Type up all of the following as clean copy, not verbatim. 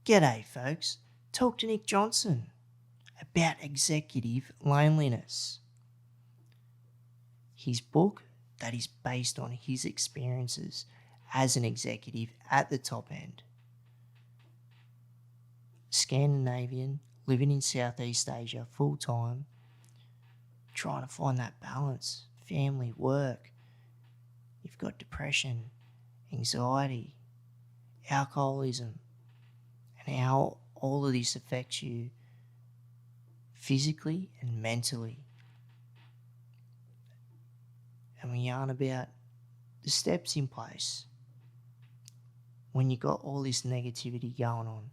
G'day, folks. Talk to Nick Jonsson about executive loneliness. His book that is based on his experiences as an executive at the top end. Scandinavian, living in Southeast Asia full time, trying to find that balance, family, work. You've got depression, anxiety, alcoholism, and how all of this affects you physically and mentally. And we yarn about the steps in place when you got all this negativity going on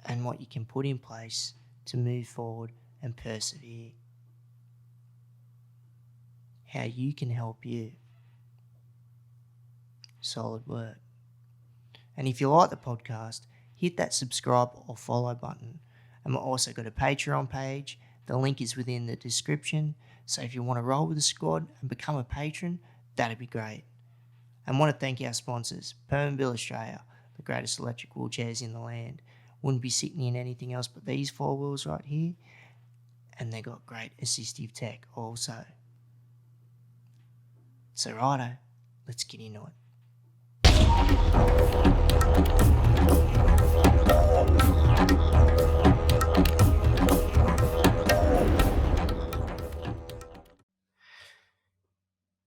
and what you can put in place to move forward and persevere. How you can help you. Solid work. And if you like the podcast, hit that subscribe or follow button. And we've also got a Patreon page. The link is within the description. So if you want to roll with the squad and become a patron, that'd be great. And want to thank our sponsors, Permanville Australia, the greatest electric wheelchairs in the land. Wouldn't be sitting in anything else but these 4 wheels right here. And they got great assistive tech also. So righto, let's get into it.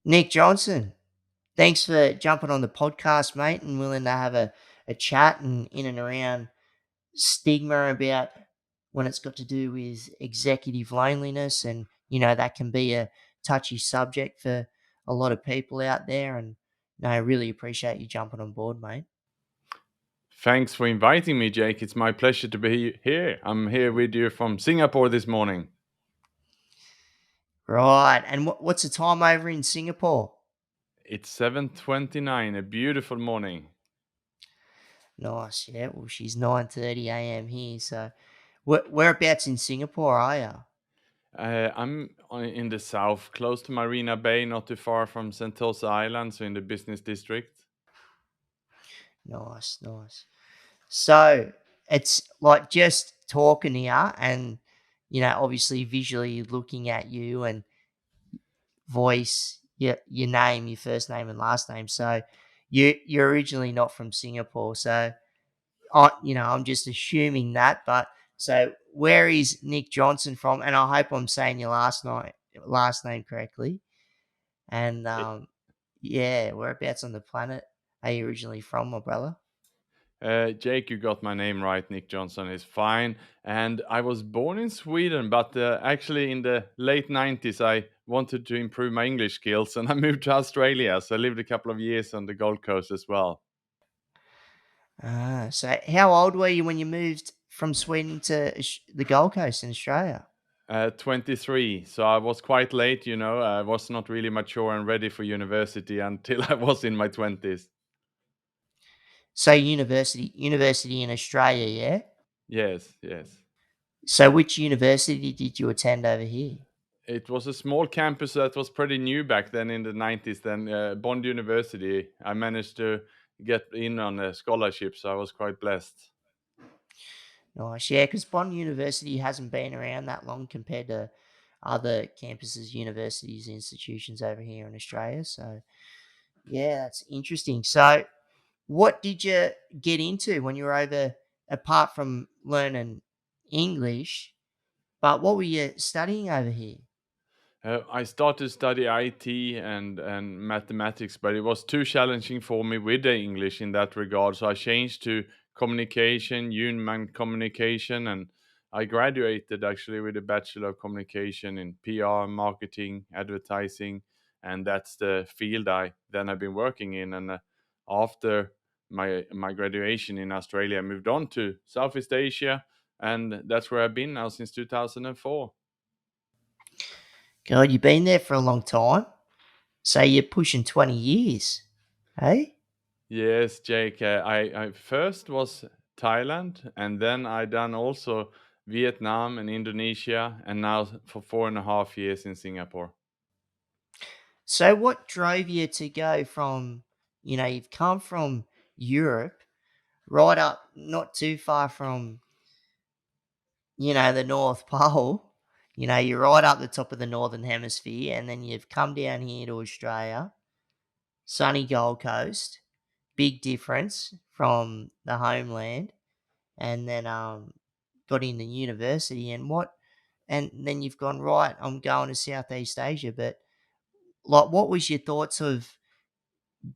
Nick Jonsson, thanks for jumping on the podcast, mate, and willing to have a chat and in and around stigma about when it's got to do with executive loneliness. And, that can be a touchy subject for a lot of people out there. And I really appreciate you jumping on board, mate. Thanks for inviting me, Jake. It's my pleasure to be here. I'm here with you from Singapore this morning. Right. And what's the time over in Singapore? It's 7:29, a beautiful morning. Nice. Yeah. Well, she's 9:30 a.m. here. So whereabouts in Singapore are you? I'm in the south, close to Marina Bay, not too far from Sentosa Island, so in the business district. Nice. So it's like just talking here and, obviously visually looking at you and voice, your name, your first name and last name. So you're originally not from Singapore. So, I'm just assuming that. But so where is Nick Jonsson from? And I hope I'm saying your last name correctly. And whereabouts on the planet are you originally from, my brother? Jake, you got my name right. Nick Jonsson is fine. And I was born in Sweden, but actually in the late 90s, I wanted to improve my English skills and I moved to Australia. So I lived a couple of years on the Gold Coast as well. So how old were you when you moved from Sweden to the Gold Coast in Australia? 23. So I was quite late, I was not really mature and ready for university until I was in my 20s. So university in Australia, yeah? Yes. So which university did you attend over here? It was a small campus that was pretty new back then in the 90s. Then Bond University, I managed to get in on a scholarship, so I was quite blessed. Nice, yeah, because Bond University hasn't been around that long compared to other campuses, universities, institutions over here in Australia. So, yeah, that's interesting. So, what did you get into when you were over, apart from learning English, but what were you studying over here? I started to study IT and mathematics, but it was too challenging for me with the English in that regard. So I changed to communication, human communication, and I graduated actually with a Bachelor of Communication in PR, marketing, advertising, and that's the field I've been working in. And after my graduation in Australia, I moved on to Southeast Asia, and that's where I've been now since 2004. God, you've been there for a long time. So you're pushing 20 years, hey? Yes, Jake. I first was Thailand, and then I done also Vietnam and Indonesia, and now for 4.5 years in Singapore. So what drove you to go from, you've come from Europe, right up not too far from, the North Pole. You're right up the top of the Northern Hemisphere, and then you've come down here to Australia, sunny Gold Coast, big difference from the homeland, and then got into university and then you've gone, right, I'm going to Southeast Asia. But like, what was your thoughts of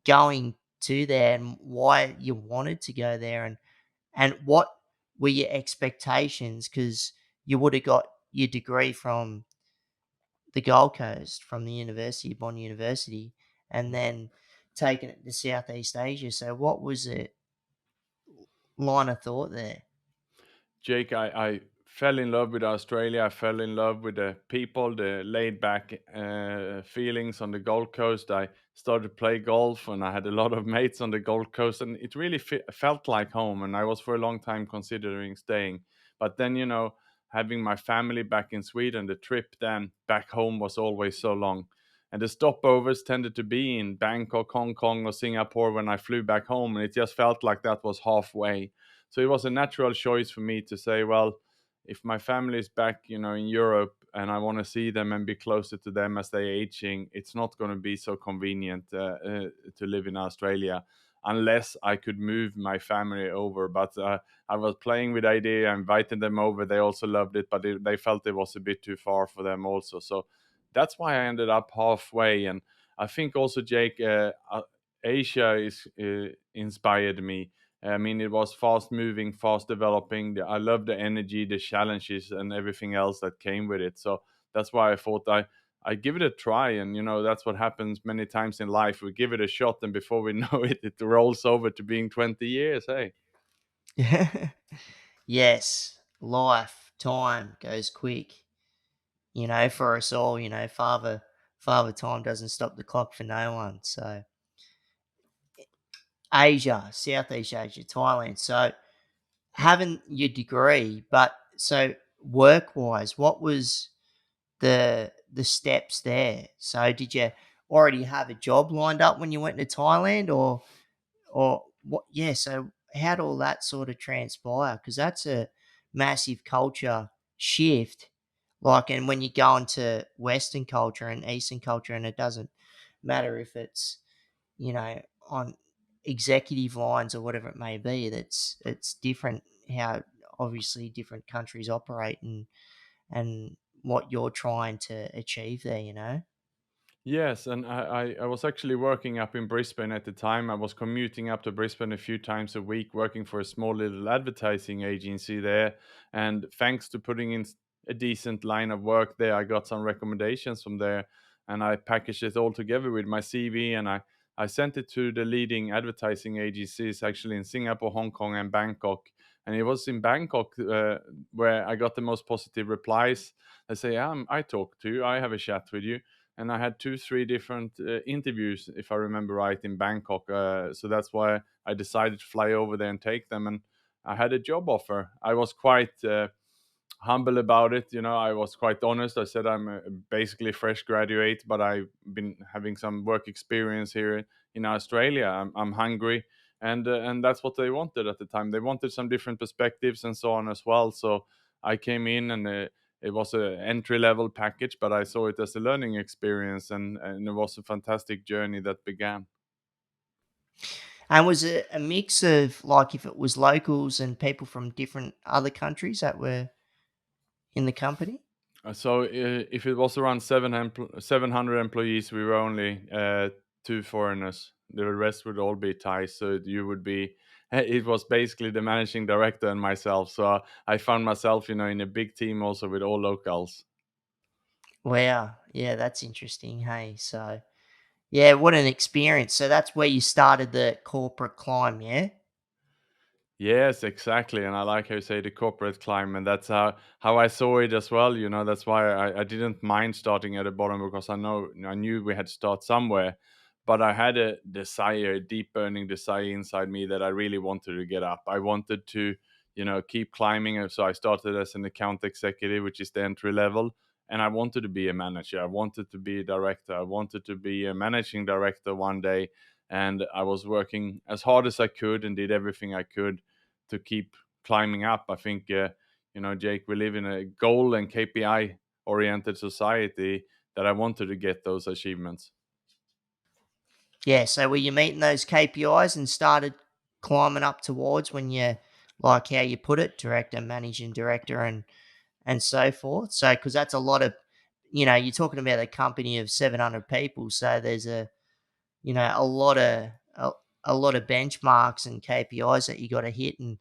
going to there and why you wanted to go there, and what were your expectations? Because you would have got your degree from the Gold Coast, from the university, Bond University, and then taking it to Southeast Asia. So what was the line of thought there? Jake, I fell in love with Australia. I fell in love with the people, the laid back feelings on the Gold Coast. I started to play golf and I had a lot of mates on the Gold Coast, and it really felt like home. And I was for a long time considering staying. But then, having my family back in Sweden, the trip then back home was always so long. And the stopovers tended to be in Bangkok, Hong Kong, or Singapore when I flew back home. And it just felt like that was halfway. So it was a natural choice for me to say, well, if my family is back, in Europe, and I want to see them and be closer to them as they're aging, it's not going to be so convenient to live in Australia unless I could move my family over. But I was playing with the idea, I invited them over. They also loved it, but they felt it was a bit too far for them also. So that's why I ended up halfway. And I think also, Jake, Asia is inspired me. I mean, it was fast moving, fast developing. I love the energy, the challenges, and everything else that came with it. So that's why I thought I give it a try. And that's what happens many times in life. We give it a shot, and before we know it, it rolls over to being 20 years. Hey. Yes, life, time goes quick. For us all, father time doesn't stop the clock for no one. So Asia, Southeast Asia, Thailand. So having your degree, but so work wise, what was the steps there? So did you already have a job lined up when you went to Thailand, or what? Yeah. So how did all that sort of transpire? Because that's a massive culture shift. Like, and when you go into Western culture and Eastern culture, and it doesn't matter if it's on executive lines or whatever it may be, it's different how obviously different countries operate, and what you're trying to achieve there. Yes, and I was actually working up in Brisbane at the time. I was commuting up to Brisbane a few times a week, working for a small little advertising agency there. And thanks to putting in a decent line of work there, I got some recommendations from there. And I packaged it all together with my CV, and I sent it to the leading advertising agencies actually in Singapore, Hong Kong, and Bangkok. And it was in Bangkok where I got the most positive replies. They say, I talked to you, I have a chat with you, and I had 2, 3 different interviews, if I remember right, in Bangkok. So that's why I decided to fly over there and take them. And I had a job offer. I was quite humble about it. I was quite honest. I said I'm basically a fresh graduate, but I've been having some work experience here in Australia. I'm hungry, and that's what they wanted at the time. They wanted some different perspectives and so on as well. So I came in, and it was an entry level package, but I saw it as a learning experience, and it was a fantastic journey that began. And was it a mix of, like, if it was locals and people from different other countries that were in the company? So if it was around 700 employees, we were only 2 foreigners. The rest would all be Thais. So you would be. It was basically the managing director and myself. So I found myself, in a big team also with all locals. Wow. Yeah, that's interesting. Hey, so yeah, what an experience. So that's where you started the corporate climb, yeah? Yes, exactly. And I like how you say the corporate climb. That's how I saw it as well. That's why I didn't mind starting at the bottom, because I knew we had to start somewhere. But I had a desire, a deep burning desire inside me that I really wanted to get up. I wanted to, keep climbing. And so I started as an account executive, which is the entry level. And I wanted to be a manager. I wanted to be a director. I wanted to be a managing director one day. and I was working as hard as I could and did everything I could to keep climbing up. I think, Jake, we live in a goal and KPI oriented society that I wanted to get those achievements. Yeah, so were you meeting those KPIs and started climbing up towards when you, like how you put it, director, managing director, and so forth? So, because that's a lot of, you're talking about a company of 700 people, so there's a lot of a lot of benchmarks and KPIs that you got to hit, and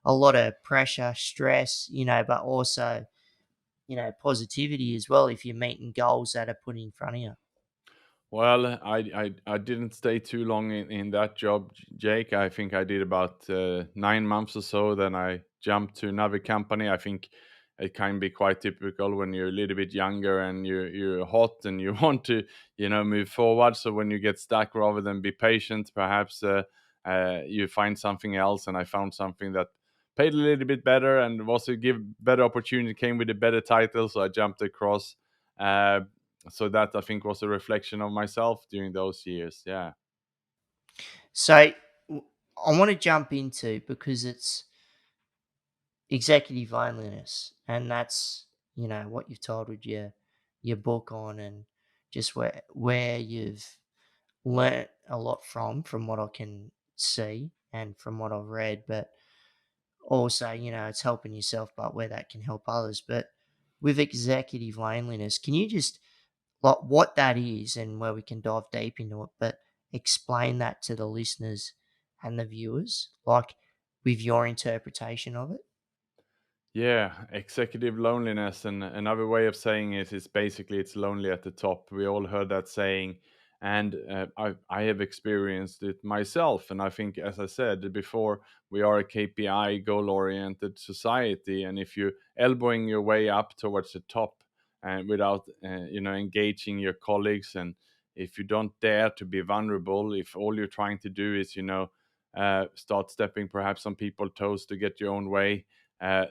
a lot of pressure, stress, but also positivity as well if you're meeting goals that are put in front of you. Well, I didn't stay too long in that job, Jake. I think I did about 9 months or so. Then I jumped to another company. I think it can be quite typical when you're a little bit younger and you're hot and you want to, move forward. So when you get stuck, rather than be patient, perhaps you find something else. And I found something that paid a little bit better and was a give better opportunity, came with a better title. So I jumped across. Uh, so that I think was a reflection of myself during those years. Yeah. So I want to jump into, because it's executive loneliness, and that's what you've told with your book on, and just where you've learnt a lot from what I can see and from what I've read, but also it's helping yourself, but where that can help others. But with executive loneliness, can you just, like, what that is and where we can dive deep into it, but explain that to the listeners and the viewers, like with your interpretation of it? Yeah, executive loneliness, and another way of saying it is basically it's lonely at the top. We all heard that saying, and I have experienced it myself. And I think, as I said before, we are a KPI goal oriented society, and if you're elbowing your way up towards the top and without engaging your colleagues, and if you don't dare to be vulnerable, if all you're trying to do is start stepping perhaps on people's toes to get your own way,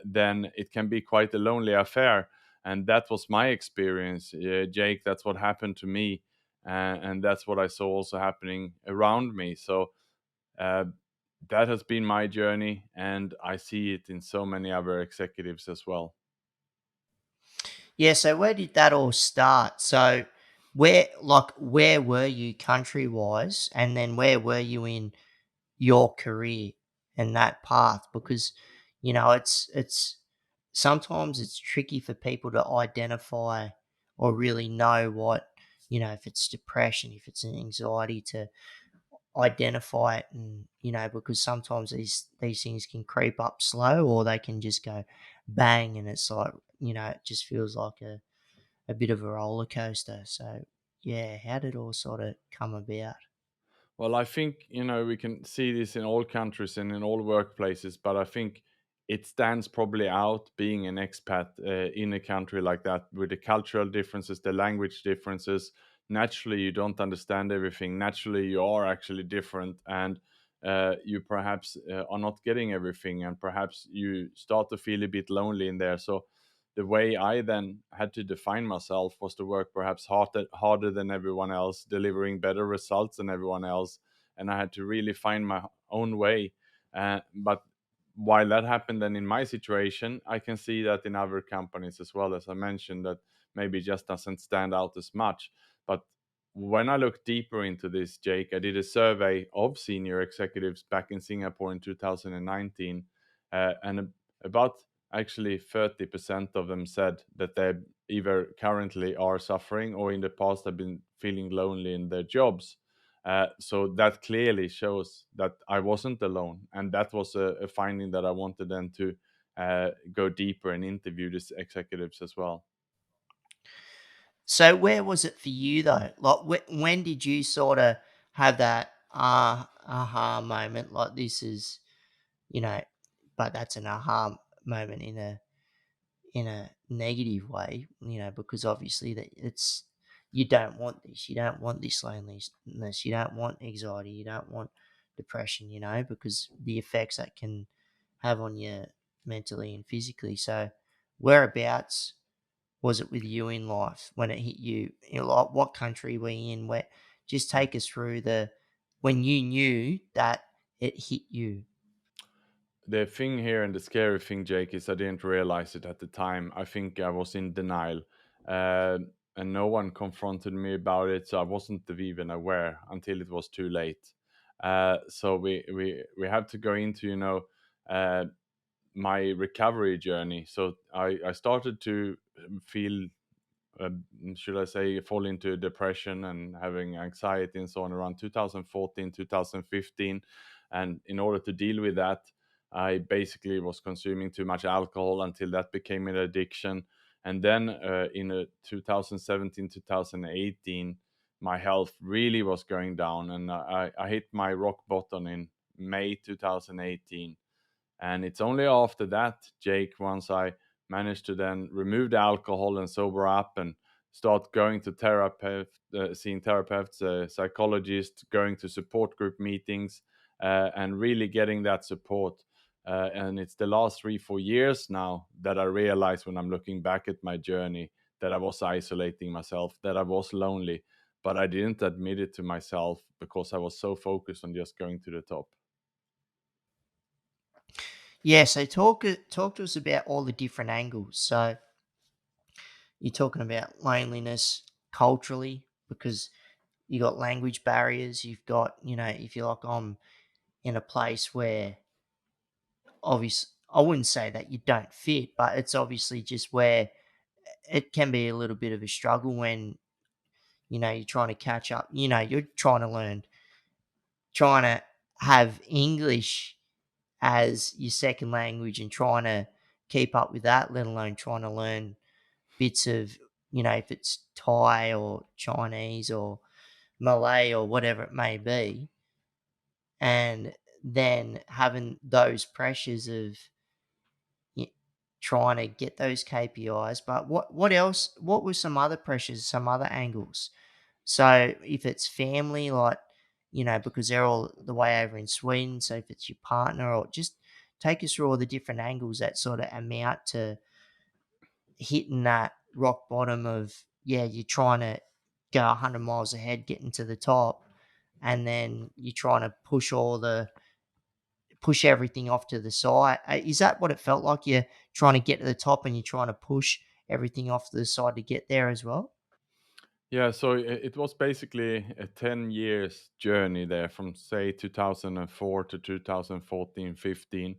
then it can be quite a lonely affair. And that was my experience, Jake. That's what happened to me. And that's what I saw also happening around me. So uh, that has been my journey. And I see it in so many other executives as well. Yeah, so where did that all start? So where were you country wise, and then where were you in your career and that path? Because it's sometimes it's tricky for people to identify or really know what, if it's depression, if it's an anxiety, to identify it, and because sometimes these things can creep up slow, or they can just go bang, and it's like, it just feels like a bit of a roller coaster. So yeah, how did it all sort of come about? Well, I think, we can see this in all countries and in all workplaces, but I think it stands probably out being an expat in a country like that, with the cultural differences, the language differences. Naturally, you don't understand everything. Naturally, you are actually different, and you perhaps are not getting everything, and perhaps you start to feel a bit lonely in there. So, the way I then had to define myself was to work perhaps harder than everyone else, delivering better results than everyone else, and I had to really find my own way. But while that happened, then in my situation, I can see that in other companies as well, as I mentioned, that maybe just doesn't stand out as much. But when I look deeper into this, Jake, I did a survey of senior executives back in Singapore in 2019, and about actually 30% of them said that they either currently are suffering or in the past have been feeling lonely in their jobs. So that clearly shows that I wasn't alone, and that was a finding that I wanted then to go deeper and interview these executives as well. So where was it for you though? Like when did you sort of have that aha moment? Like, this is, you know, but that's an aha moment in a negative way, because obviously that it's, you don't want this, you don't want this loneliness, you don't want anxiety, you don't want depression, because the effects that can have on you mentally and physically. So whereabouts was it with you in life when it hit you? Like, what country were you in? Where, just take us through when you knew that it hit you? The thing here and the scary thing, Jake, is I didn't realize it at the time. I think I was in denial, uh, and no one confronted me about it, so I wasn't even aware until it was too late. So we have to go into, uh, my recovery journey. So I started to feel, uh, should I say, fall into depression and having anxiety and so on around 2014, 2015. And in order to deal with that, I basically was consuming too much alcohol until that became an addiction. And then in 2017, 2018, my health really was going down. And I hit my rock bottom in May 2018, and it's only after that, Jake, once I managed to then remove the alcohol and sober up and start going to seeing therapists, psychologists, going to support group meetings, and really getting that support. And it's the last 3, 4 years now that I realize, when I'm looking back at my journey, that I was isolating myself, that I was lonely, but I didn't admit it to myself because I was so focused on just going to the top. Yeah, so talk to us about all the different angles. So you're talking about loneliness culturally because you got language barriers. You've got, if you're like, I'm in a place where obviously I wouldn't say that you don't fit, but it's obviously just where it can be a little bit of a struggle when you're trying to catch up. You're trying to have English as your second language and trying to keep up with that, let alone trying to learn bits of, if it's Thai or Chinese or Malay or whatever it may be. And then having those pressures of y- trying to get those KPIs. But what else? What were some other pressures, some other angles? So if it's family, like, because they're all the way over in Sweden, so if it's your partner, or just take us through all the different angles that sort of amount to hitting that rock bottom of, yeah, you're trying to go 100 miles ahead, getting to the top, and then you're trying to push everything off to the side. Is that what it felt like? You're trying to get to the top and you're trying to push everything off to the side to get there as well? Yeah, so it was basically a 10 years journey there from, say, 2004 to 2014, 15,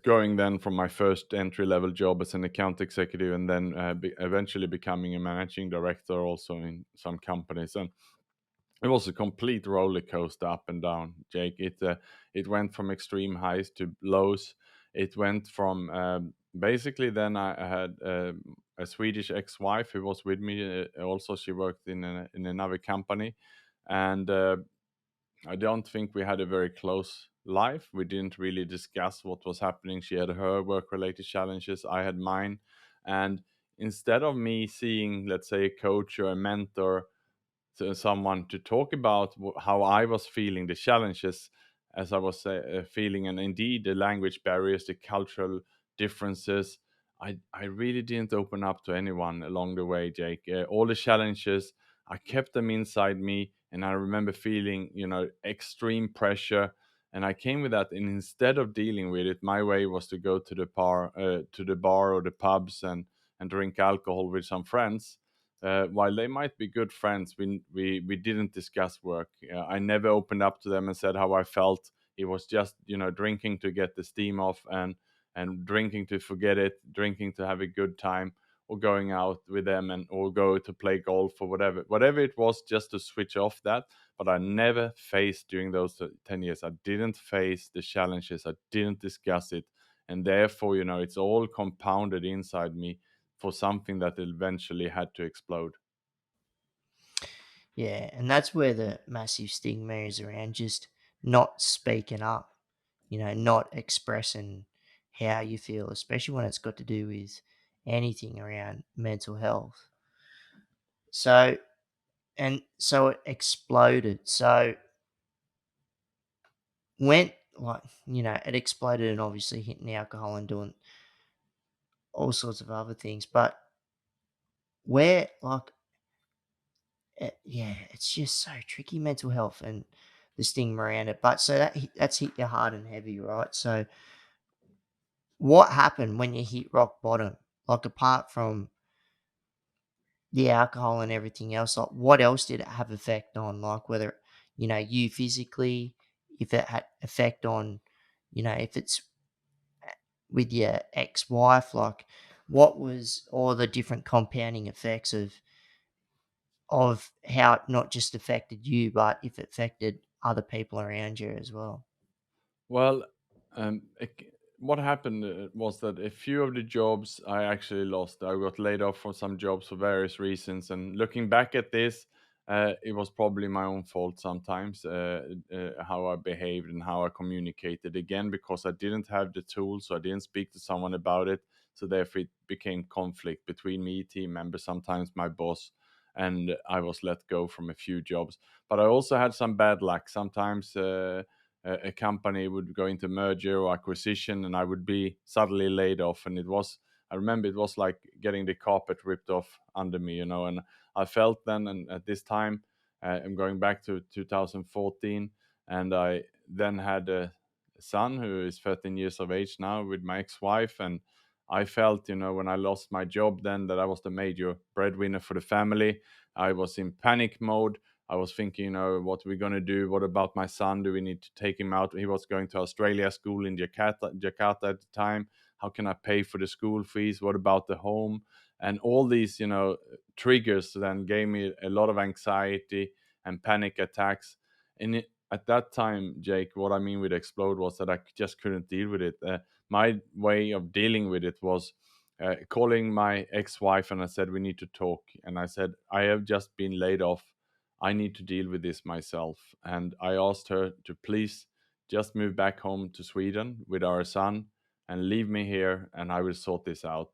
going then from my first entry level job as an account executive, and then eventually becoming a managing director also in some companies. And it was a complete roller coaster up and down, Jake. It went from extreme highs to lows. It went from, basically, then I had a Swedish ex-wife who was with me. Also, she worked in another company, and I don't think we had a very close life. We didn't really discuss what was happening. She had her work-related challenges. I had mine, and instead of me seeing, let's say, a coach or a mentor, to someone to talk about how I was feeling, the challenges as I was feeling, and indeed the language barriers, the cultural differences. I really didn't open up to anyone along the way, Jake. All the challenges, I kept them inside me, and I remember feeling, extreme pressure. And I came with that, and instead of dealing with it, my way was to go to the bar or the pubs, and drink alcohol with some friends. While they might be good friends, we didn't discuss work. I never opened up to them and said how I felt. It was just, drinking to get the steam off, and drinking to forget it, drinking to have a good time, or going out with them, and or go to play golf or whatever it was, just to switch off that. But I never faced, during those 10 years, I didn't face the challenges. I didn't discuss it, and therefore, it's all compounded inside me for something that eventually had to explode. Yeah, and that's where the massive stigma is around just not speaking up, not expressing how you feel, especially when it's got to do with anything around mental health. So, and so it exploded. So, when, like, it exploded and obviously hitting alcohol and doing all sorts of other things. But where, like, Yeah, it's just so tricky, mental health and the stigma around it. But so that's hit you hard and heavy, right? So what happened when you hit rock bottom? Like apart from the alcohol and everything else, like what else did it have effect on? Like whether you physically, if it had effect on, if it's with your ex-wife, like what was all the different compounding effects of how it not just affected you, but if it affected other people around you as well. Well, what happened was that a few of the jobs I actually lost. I got laid off from some jobs for various reasons. And looking back at this, it was probably my own fault sometimes, how I behaved and how I communicated. Again, because I didn't have the tools, so I didn't speak to someone about it. So therefore, it became conflict between me, team members, sometimes my boss, and I was let go from a few jobs. But I also had some bad luck. Sometimes. A company would go into merger or acquisition, and I would be suddenly laid off. And I remember it was like getting the carpet ripped off under me, and I felt then, and at this time, I'm going back to 2014, and I then had a son who is 13 years of age now with my ex-wife. And I felt, when I lost my job, then that I was the major breadwinner for the family. I was in panic mode. I was thinking, what are we going to do? What about my son? Do we need to take him out? He was going to Australia school in Jakarta at the time. How can I pay for the school fees? What about the home? And all these, triggers then gave me a lot of anxiety and panic attacks. And at that time, Jake, what I mean with explode was that I just couldn't deal with it. My way of dealing with it was calling my ex-wife, and I said, we need to talk. And I said, I have just been laid off. I need to deal with this myself. And I asked her to please just move back home to Sweden with our son and leave me here, and I will sort this out.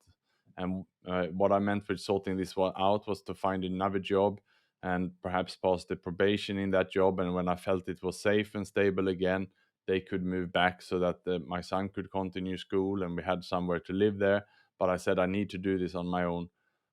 And what I meant with sorting this one out was to find another job and perhaps pass the probation in that job. And when I felt it was safe and stable again, they could move back so that my son could continue school and we had somewhere to live there. But I said, I need to do this on my own.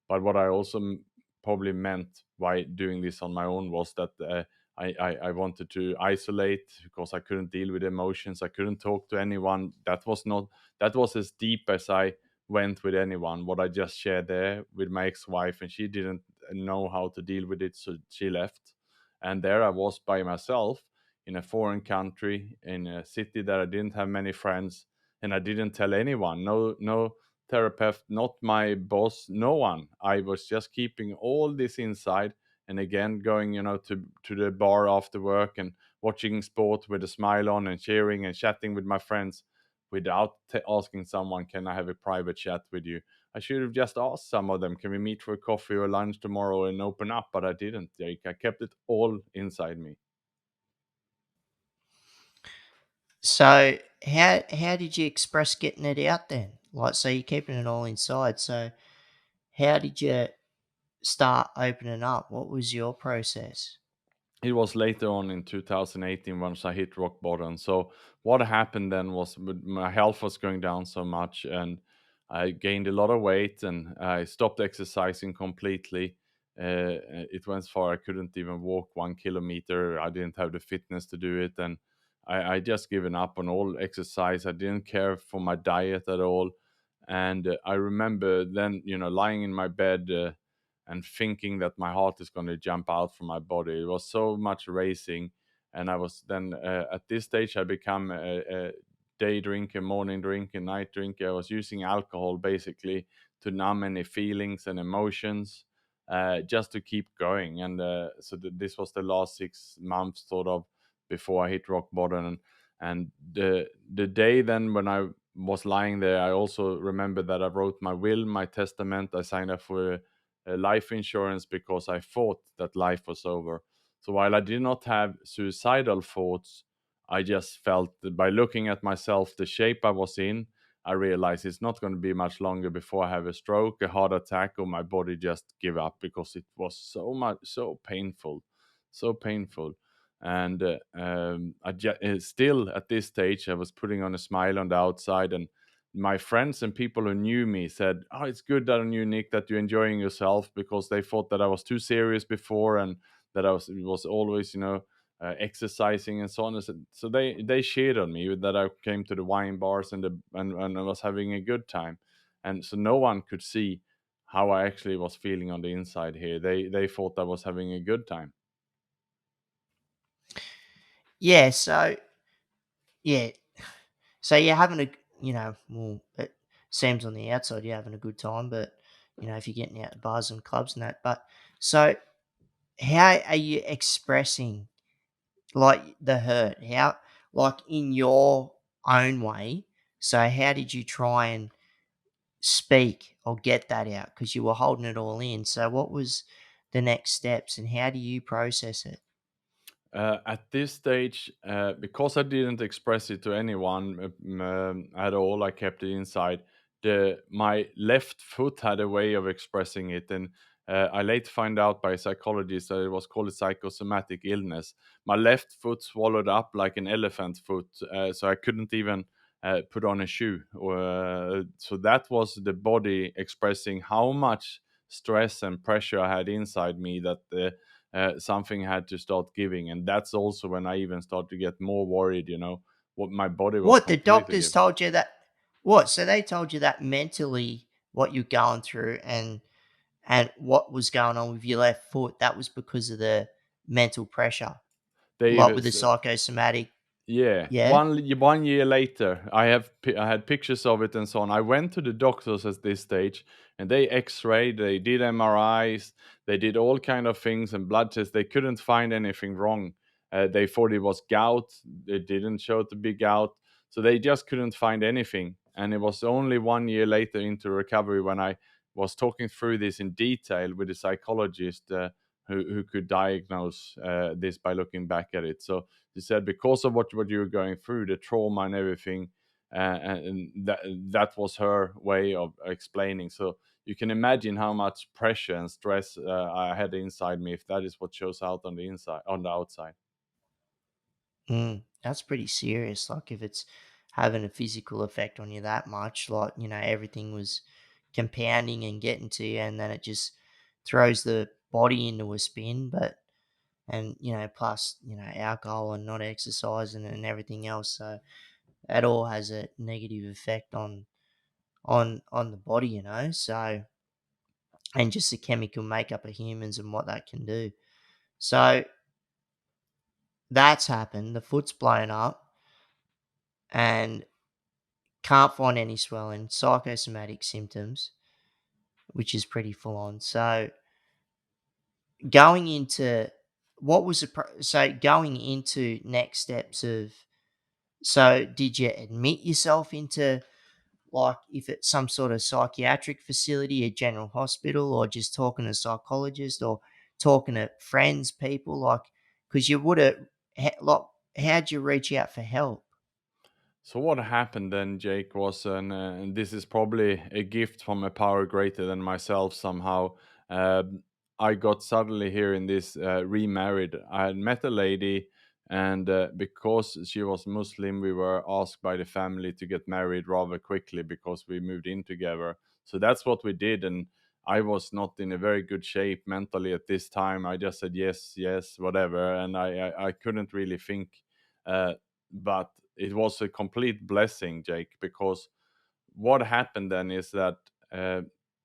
But what I also probably meant by doing this on my own was that I wanted to isolate because I couldn't deal with emotions. I couldn't talk to anyone. That was as deep as I went with anyone. What I just shared there with my ex-wife, and she didn't know how to deal with it, so she left. And there I was by myself in a foreign country, in a city that I didn't have many friends, and I didn't tell anyone. No therapist, not my boss, no one. I was just keeping all this inside, and again going, to the bar after work and watching sport with a smile on and cheering and chatting with my friends without asking someone, can I have a private chat with you? I should have just asked some of them, can we meet for a coffee or lunch tomorrow and open up? But I didn't, Jake. I kept it all inside me. So how did you express getting it out then? Like, so you're keeping it all inside. So how did you start opening up? What was your process? It was later on in 2018 once I hit rock bottom. So what happened then was my health was going down so much, and I gained a lot of weight, and I stopped exercising completely. It went far. I couldn't even walk 1 kilometer. I didn't have the fitness to do it, and I just given up on all exercise. I didn't care for my diet at all, and I remember then, lying in my bed. And thinking that my heart is going to jump out from my body. It was so much racing, and I was then at this stage I become a day drinker, morning drinker, night drinker. I was using alcohol basically to numb any feelings and emotions, just to keep going. And this was the last 6 months, sort of, before I hit rock bottom. And the day then when I was lying there, I also remember that I wrote my will, my testament. I signed up for life insurance because I thought that life was over. So while I did not have suicidal thoughts, I just felt that by looking at myself, the shape I was in, I realized it's not going to be much longer before I have a stroke, a heart attack, or my body just give up, because it was so painful, so painful. And still at this stage, I was putting on a smile on the outside, and my friends and people who knew me said, "Oh, it's good that I knew Nick, that you're enjoying yourself," because they thought that I was too serious before, and that I was always, exercising and so on. So they cheered on me that I came to the wine bars and I was having a good time, and so no one could see how I actually was feeling on the inside here. They thought I was having a good time. Yeah, so yeah, so you're having a well, it seems on the outside you're having a good time, but if you're getting out to bars and clubs and that, but so how are you expressing like the hurt? How, like, in your own way? So how did you try and speak or get that out? Because you were holding it all in. So what was the next steps, and how do you process it? At this stage, because I didn't express it to anyone at all, I kept it inside. My left foot had a way of expressing it, and I later find out by psychologists that it was called a psychosomatic illness. My left foot swallowed up like an elephant foot, so I couldn't even put on a shoe. So that was the body expressing how much stress and pressure I had inside me, that something had to start giving. And that's also when I even start to get more worried, what my body was What, the completely doctors giving. told you that? What? So they told you that mentally what you're going through, and what was going on with your left foot, that was because of the mental pressure, They like even with the psychosomatic. Yeah, Yeah. one year later, I had pictures of it and so on. I went to the doctors at this stage, and they X-rayed, they did MRIs, they did all kind of things and blood tests. They couldn't find anything wrong. They thought it was gout. It didn't show to be gout, so they just couldn't find anything. And it was only 1 year later into recovery when I was talking through this in detail with a psychologist who could diagnose this by looking back at it. So she said, because of what you were going through, the trauma and everything, and that was her way of explaining. So you can imagine how much pressure and stress I had inside me, if that is what shows out on the inside, on the outside. That's pretty serious. Like, if it's having a physical effect on you that much, like, everything was compounding and getting to you, and then it just throws the body into a spin. But, and, plus, alcohol and not exercising and everything else. So that all has a negative effect on the body, So, and just the chemical makeup of humans and what that can do. So that's happened. The foot's blown up and can't find any swelling, psychosomatic symptoms, which is pretty full on. So going into what was the so going into next steps of, so did you admit yourself into, like, if it's some sort of psychiatric facility, a general hospital, or just talking to a psychologist, or talking to friends, people, like, because you would have, like, how'd you reach out for help? So what happened then, Jake, was, and this is probably a gift from a power greater than myself somehow. I got suddenly here in this remarried. I had met a lady, and because she was Muslim, we were asked by the family to get married rather quickly because we moved in together. So that's what we did, and I was not in a very good shape mentally at this time. I just said yes, yes, whatever, and I couldn't really think. But it was a complete blessing, Jake, because what happened then is that uh,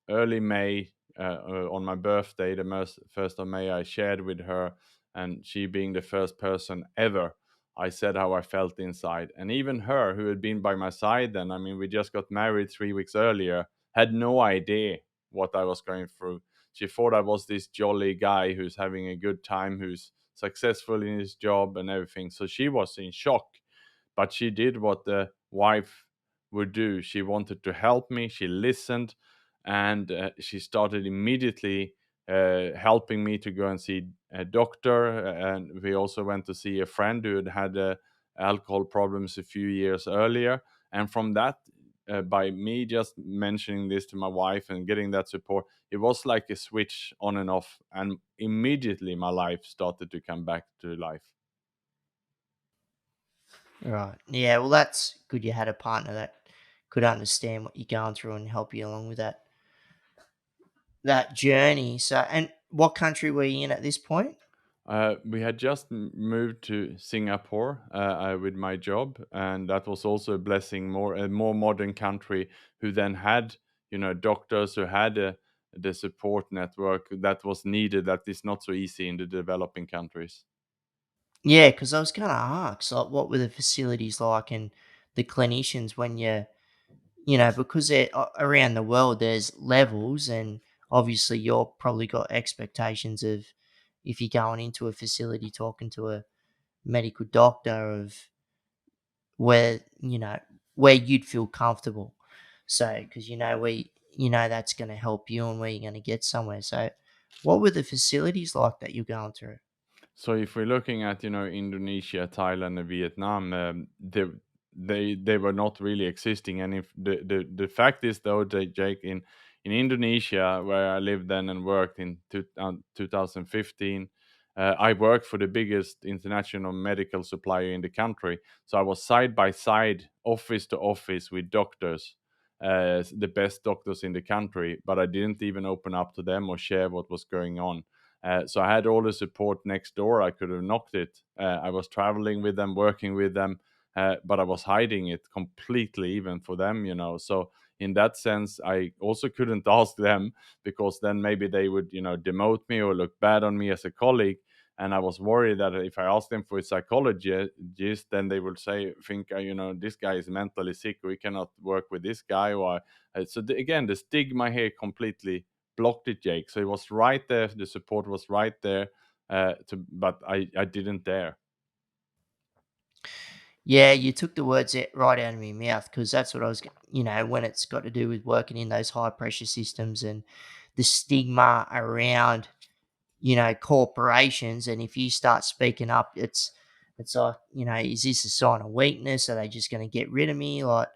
early May, on my birthday, the 1st of May, I shared with her, and she being the first person ever, I said how I felt inside. And even her, who had been by my side then, I mean, we just got married 3 weeks earlier, had no idea what I was going through. She thought I was this jolly guy who's having a good time, who's successful in his job and everything. So she was in shock, but she did what the wife would do. She wanted to help me. She listened, and she started immediately helping me to go and see a doctor. And we also went to see a friend who had alcohol problems a few years earlier. And from that, by me just mentioning this to my wife and getting that support, it was like a switch on and off. And immediately my life started to come back to life. Right. Yeah, well, that's good you had a partner that could understand what you're going through and help you along with that journey. So, and what country were you in at this point? We had just moved to Singapore with my job, and that was also a blessing. A more modern country who then had, doctors who had the support network that was needed. That is not so easy in the developing countries. Yeah, because I was going to ask, like, what were the facilities like and the clinicians when because they're around the world, there's levels, and obviously you're probably got expectations of if you're going into a facility talking to a medical doctor of where where you'd feel comfortable. So, because that's going to help you and where you're going to get somewhere. So, what were the facilities like that you're going through? So if we're looking at Indonesia, Thailand, and Vietnam, they were not really existing. And if the fact is though, Jake, in Indonesia, where I lived then and worked in 2015, I worked for the biggest international medical supplier in the country. So I was side by side, office to office with doctors. The best doctors in the country, but I didn't even open up to them or share what was going on. So I had all the support next door. I could have knocked it. I was traveling with them, working with them, but I was hiding it completely, even for them. So in that sense, I also couldn't ask them because then maybe they would, demote me or look bad on me as a colleague. And I was worried that if I asked them for a psychologist, then they would think, this guy is mentally sick. We cannot work with this guy. Or again, the stigma here completely blocked it, Jake. So it was right there. The support was right there. But I didn't dare. Yeah, you took the words right out of my mouth because that's what I was, when it's got to do with working in those high pressure systems and the stigma around, corporations. And if you start speaking up, it's like, is this a sign of weakness? Are they just going to get rid of me? Like,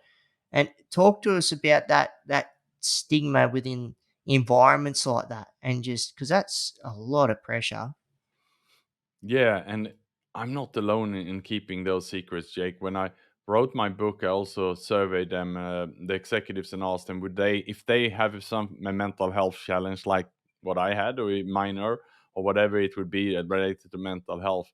and talk to us about that stigma within environments like that, and just because that's a lot of pressure. Yeah, and I'm not alone in keeping those secrets, Jake. When I wrote my book, I also surveyed them, the executives, and asked them would they, if they have some mental health challenge like what I had, or a minor, or whatever it would be related to mental health,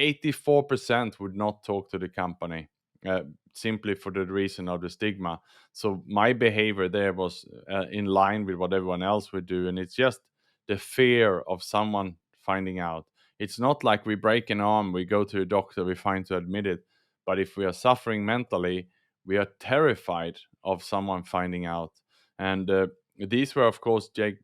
84% would not talk to the company, uh, simply for the reason of the stigma. So my behavior there was in line with what everyone else would do. And it's just the fear of someone finding out. It's not like we break an arm, we go to a doctor, we find to admit it. But if we are suffering mentally, we are terrified of someone finding out. And these were, of course, Jake,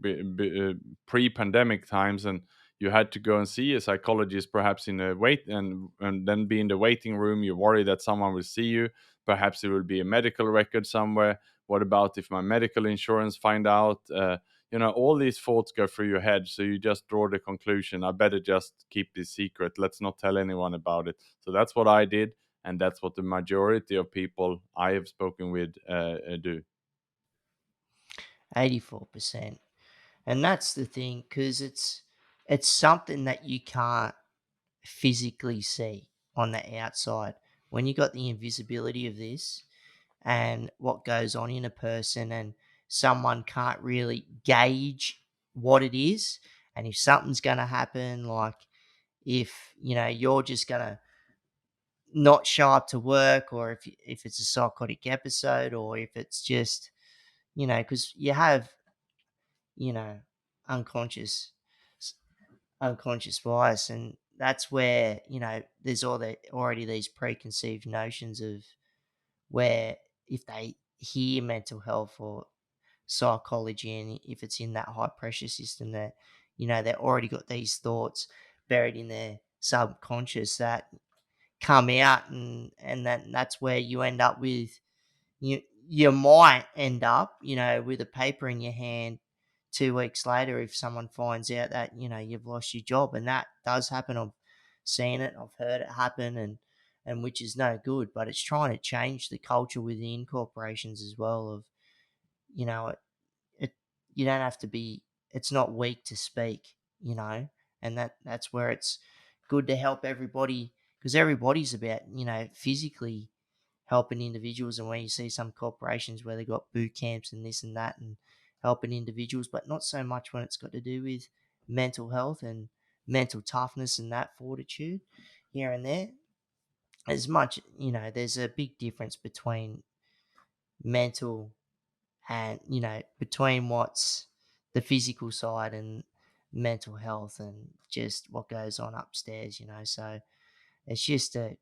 pre pandemic times. And you had to go and see a psychologist perhaps in a and then be in the waiting room. You worry that someone will see you. Perhaps it will be a medical record somewhere. What about if my medical insurance find out? All these thoughts go through your head. So you just draw the conclusion, I better just keep this secret. Let's not tell anyone about it. So that's what I did. And that's what the majority of people I have spoken with do. 84%. And that's the thing, because it's something that you can't physically see on the outside. When you got the invisibility of this and what goes on in a person, and someone can't really gauge what it is, and if something's going to happen, like if you're just going to not show up to work, or if it's a psychotic episode, or if it's just because you have you know unconscious unconscious bias, and that's where there's already these preconceived notions of where if they hear mental health or psychology, and if it's in that high pressure system, that they've already got these thoughts buried in their subconscious that come out, and that's where you end up with you might end up with a paper in your hand 2 weeks later if someone finds out that you've lost your job. And that does happen. I've seen it, I've heard it happen, and which is no good. But it's trying to change the culture within corporations as well of you know it, it you don't have to be, it's not weak to speak, and that's where it's good to help everybody, because everybody's about physically helping individuals, and where you see some corporations where they got boot camps and this and that and helping individuals, but not so much when it's got to do with mental health and mental toughness and that fortitude here and there. As much, there's a big difference between mental and, between what's the physical side and mental health and just what goes on upstairs. So it's just a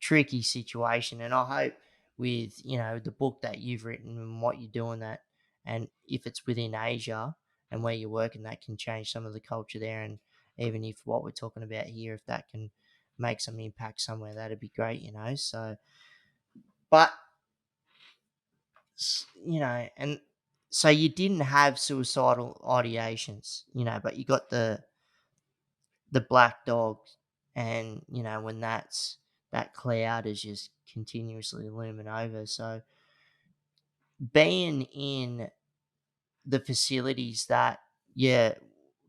tricky situation. And I hope with, the book that you've written and what you're doing that, and if it's within Asia and where you're working, that can change some of the culture there. And even if what we're talking about here, if that can make some impact somewhere, that'd be great. So, but, and so you didn't have suicidal ideations, but you got the black dog, and when that cloud is just continuously looming over. So being in the facilities that you're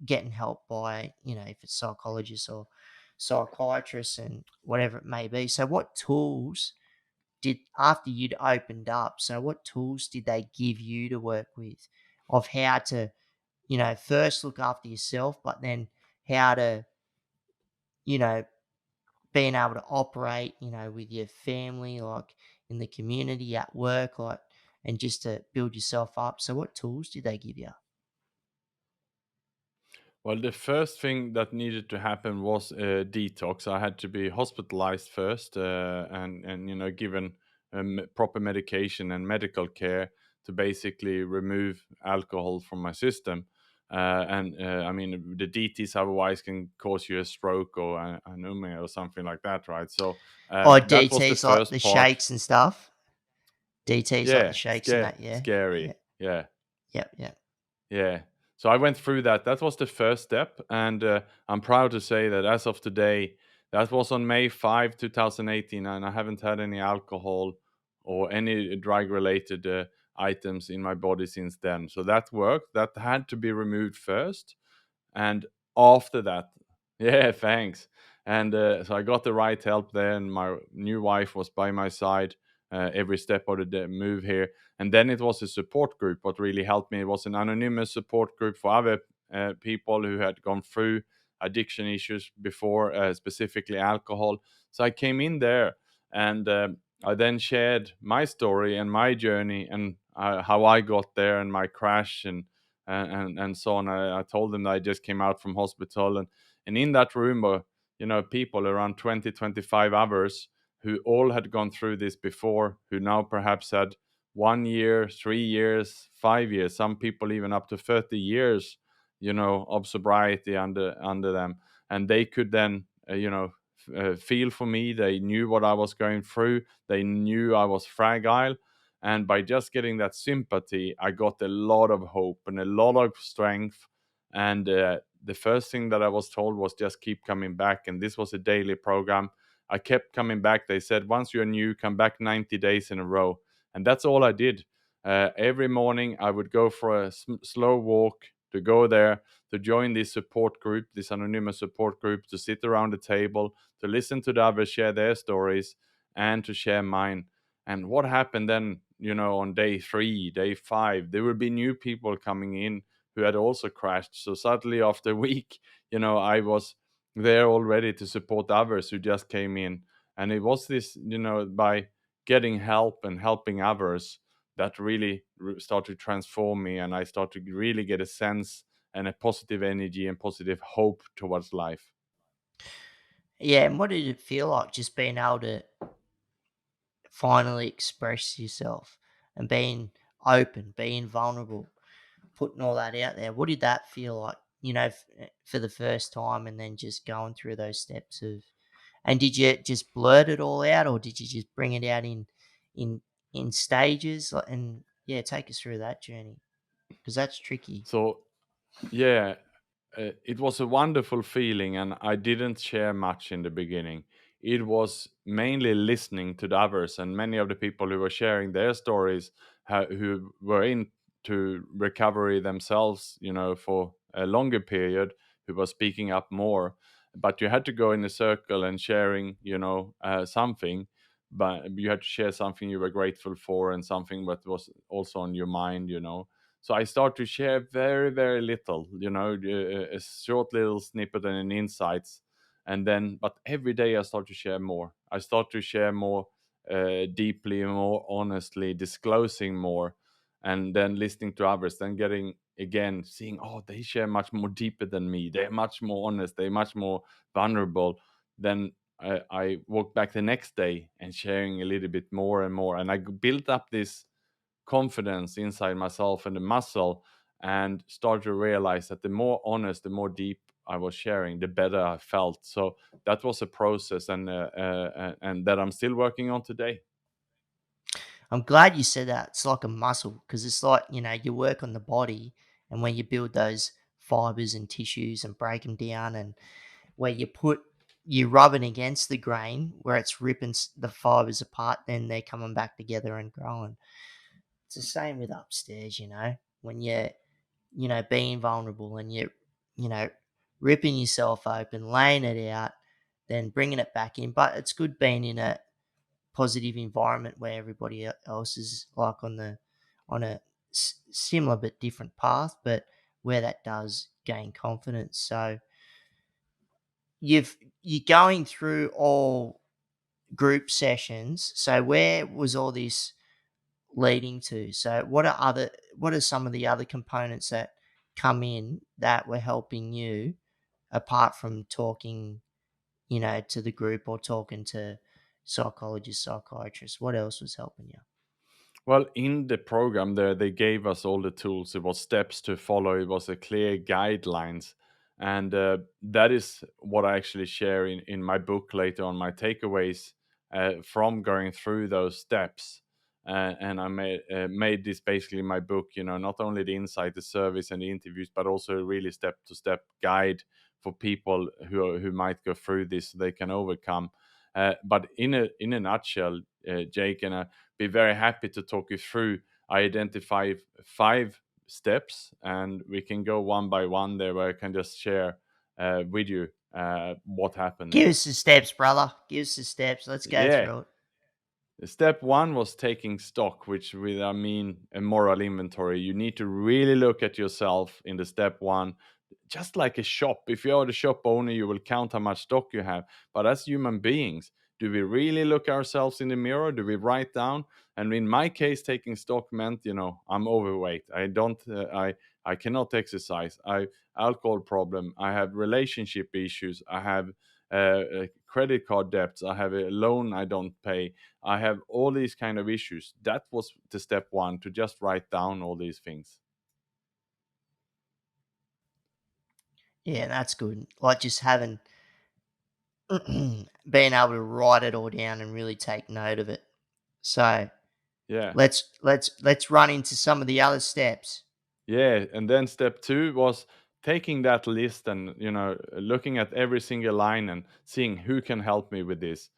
getting help by, if it's psychologists or psychiatrists and whatever it may be. So what tools did, after you'd opened up, so what tools did they give you to work with of how to, first look after yourself, but then how to, you know, being able to operate, with your family, like in the community, at work, like, and just to build yourself up. So, what tools did they give you? Well, the first thing that needed to happen was a detox. I had to be hospitalized first, and given proper medication and medical care to basically remove alcohol from my system. And I mean, the DTs otherwise can cause you a stroke or anemia or something like that, right? So Oh, that was the DTs like the first part. shakes and stuff. DTs like the Yeah, shakes and that. Yeah, yeah, scary. Yeah. yep, yep. Yeah. So I went through that. That was the first step. And I'm proud to say that as of today, that was on May 5, 2018, and I haven't had any alcohol or any drug related items in my body since then. So that worked. That had to be removed first. And after that, yeah, thanks. And so I got the right help there, and my new wife was by my side every step of the move here. And then it was a support group. What really helped me was an anonymous support group for other people who had gone through addiction issues before, specifically alcohol. So I came in there, and I then shared my story and my journey and how I got there and my crash and so on. I told them that I just came out from hospital, and in that room were people around 20, 25 others who all had gone through this before, who now perhaps had 1 year, 3 years, 5 years, some people even up to 30 years, of sobriety under them, and they could then feel for me. They knew what I was going through. They knew I was fragile, and by just getting that sympathy, I got a lot of hope and a lot of strength. And the first thing that I was told was just keep coming back. And this was a daily program. I kept coming back. They said, once you're new, come back 90 days in a row. And that's all I did. Every morning, I would go for a slow walk to go there, to join this support group, this anonymous support group, to sit around the table, to listen to the others share their stories, and to share mine. And what happened then, on day 3, day 5, there would be new people coming in who had also crashed. So suddenly after a week, I was there already to support others who just came in. And it was this, by getting help and helping others, that really started to transform me. And I started to really get a sense and a positive energy and positive hope towards life. Yeah, and what did it feel like just being able to finally express yourself and being open, being vulnerable, putting all that out there? What did that feel like, for the first time, and then just going through those steps of, and did you just blurt it all out, or did you just bring it out in in stages? And yeah, take us through that journey, because that's tricky. So, yeah, it was a wonderful feeling, and I didn't share much in the beginning. It was mainly listening to the others, and many of the people who were sharing their stories, who were into recovery themselves, for a longer period, who were speaking up more. But you had to go in a circle and sharing, something. but you had to share something you were grateful for and something that was also on your mind, you know. So I start to share very, very little, you know, a short little snippet and an insights. And then, but every day I start to share more. I start to share more deeply, more honestly, disclosing more, and then listening to others, then getting again, seeing, oh, they share much more deeper than me. They're much more honest. They're much more vulnerable. Then I walked back the next day and sharing a little bit more and more. And I built up this confidence inside myself and the muscle, and started to realize that the more honest, the more deep I was sharing, the better I felt. So that was a process, and that I'm still working on today. I'm glad you said that. It's like a muscle because it's like, you work on the body, and when you build those fibers and tissues and break them down, and where you rub it against the grain where it's ripping the fibers apart, then they're coming back together and growing. It's the same with upstairs, when you're, being vulnerable and you're, you know, ripping yourself open, laying it out, then bringing it back in. But it's good being in a positive environment where everybody else is like on a similar but different path, but where that does gain confidence. So you're going through all group sessions. So where was all this leading to? So what are some of the other components that come in that were helping you apart from talking, to the group or talking to psychologists, psychiatrists? What else was helping you? Well, in the program there, they gave us all the tools. It was steps to follow. It was a clear guidelines, and that is what I actually share in my book later on. My takeaways from going through those steps, and I made this basically my book. You know, not only the insight, the service, and the interviews, but also a really step to step guide for people who might go through this, so they can overcome. But in a nutshell, Jake, and be very happy to talk you through. I identify 5 steps, and we can go one by one there, where I can just share with you what happened Give there. us the steps, brother. Give us the steps. Let's go Yeah, through it. step one was taking stock, which with I mean a moral inventory. You need to really look at yourself in the step one, just like a shop. If you are the shop owner, you will count how much stock you have. But as human beings, do we really look ourselves in the mirror? Do we write down? And in my case, taking stock meant, you know, I'm overweight. I don't, I cannot exercise. I alcohol problem. I have relationship issues. I have credit card debts. I have a loan I don't pay. I have all these kind of issues. That was the step one, to just write down all these things. Yeah, that's good. Like just having being able to write it all down and really take note of it. So Yeah. let's run into some of the other steps. Yeah, and then step 2 was taking that list and, you know, looking at every single line and seeing who can help me with this.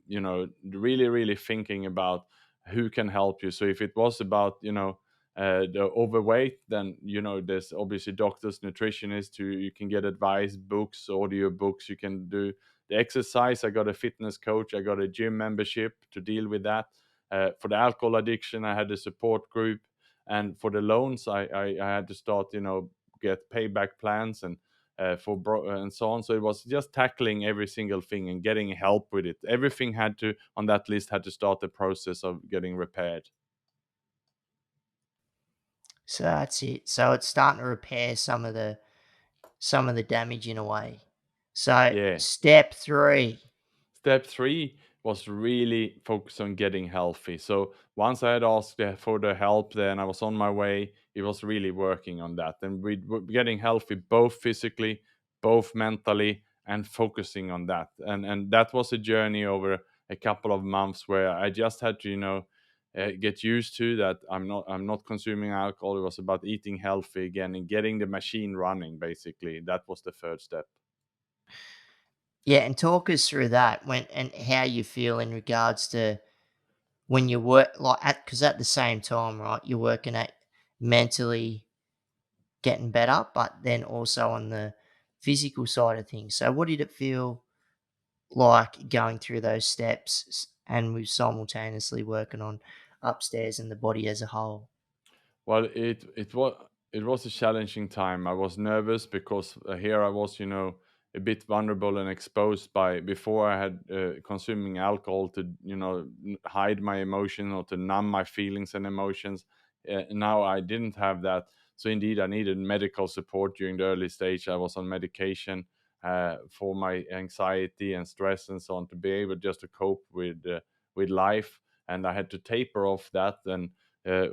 You know, really, really thinking about who can help you. So if it was about, you know, the overweight, then, you know, there's obviously doctors, nutritionists who you can get advice, books, audio books. You can do the exercise. I got a fitness coach. I got a gym membership to deal with that. For the alcohol addiction, I had a support group, and for the loans, I had to start, you know, get payback plans and and so on. So it was just tackling every single thing and getting help with it. Everything had to on that list had to start the process of getting repaired. So that's it. So it's starting to repair some of the damage in a way. So Yeah. step 3. Step 3 was really focus on getting healthy. So once I had asked for the help, then I was on my way. It was really working on that, and we were getting healthy both physically, both mentally, and focusing on that. And that was a journey over a couple of months where I just had to, you know, get used to that. I'm not consuming alcohol. It was about eating healthy again and getting the machine running. Basically, that was the third step. Yeah, and talk us through that when and how you feel in regards to when you work like at because at the same time, right, you're working at mentally getting better, but then also on the physical side of things. So what did it feel like going through those steps and we're simultaneously working on upstairs and the body as a whole. Well, it was a challenging time. I was nervous because here I was, a bit vulnerable and exposed by before I had consuming alcohol to, hide my emotion or to numb my feelings and emotions. Now I didn't have that, so indeed I needed medical support during the early stage. I was on medication for my anxiety and stress and so on to be able just to cope with life, and I had to taper off that and uh,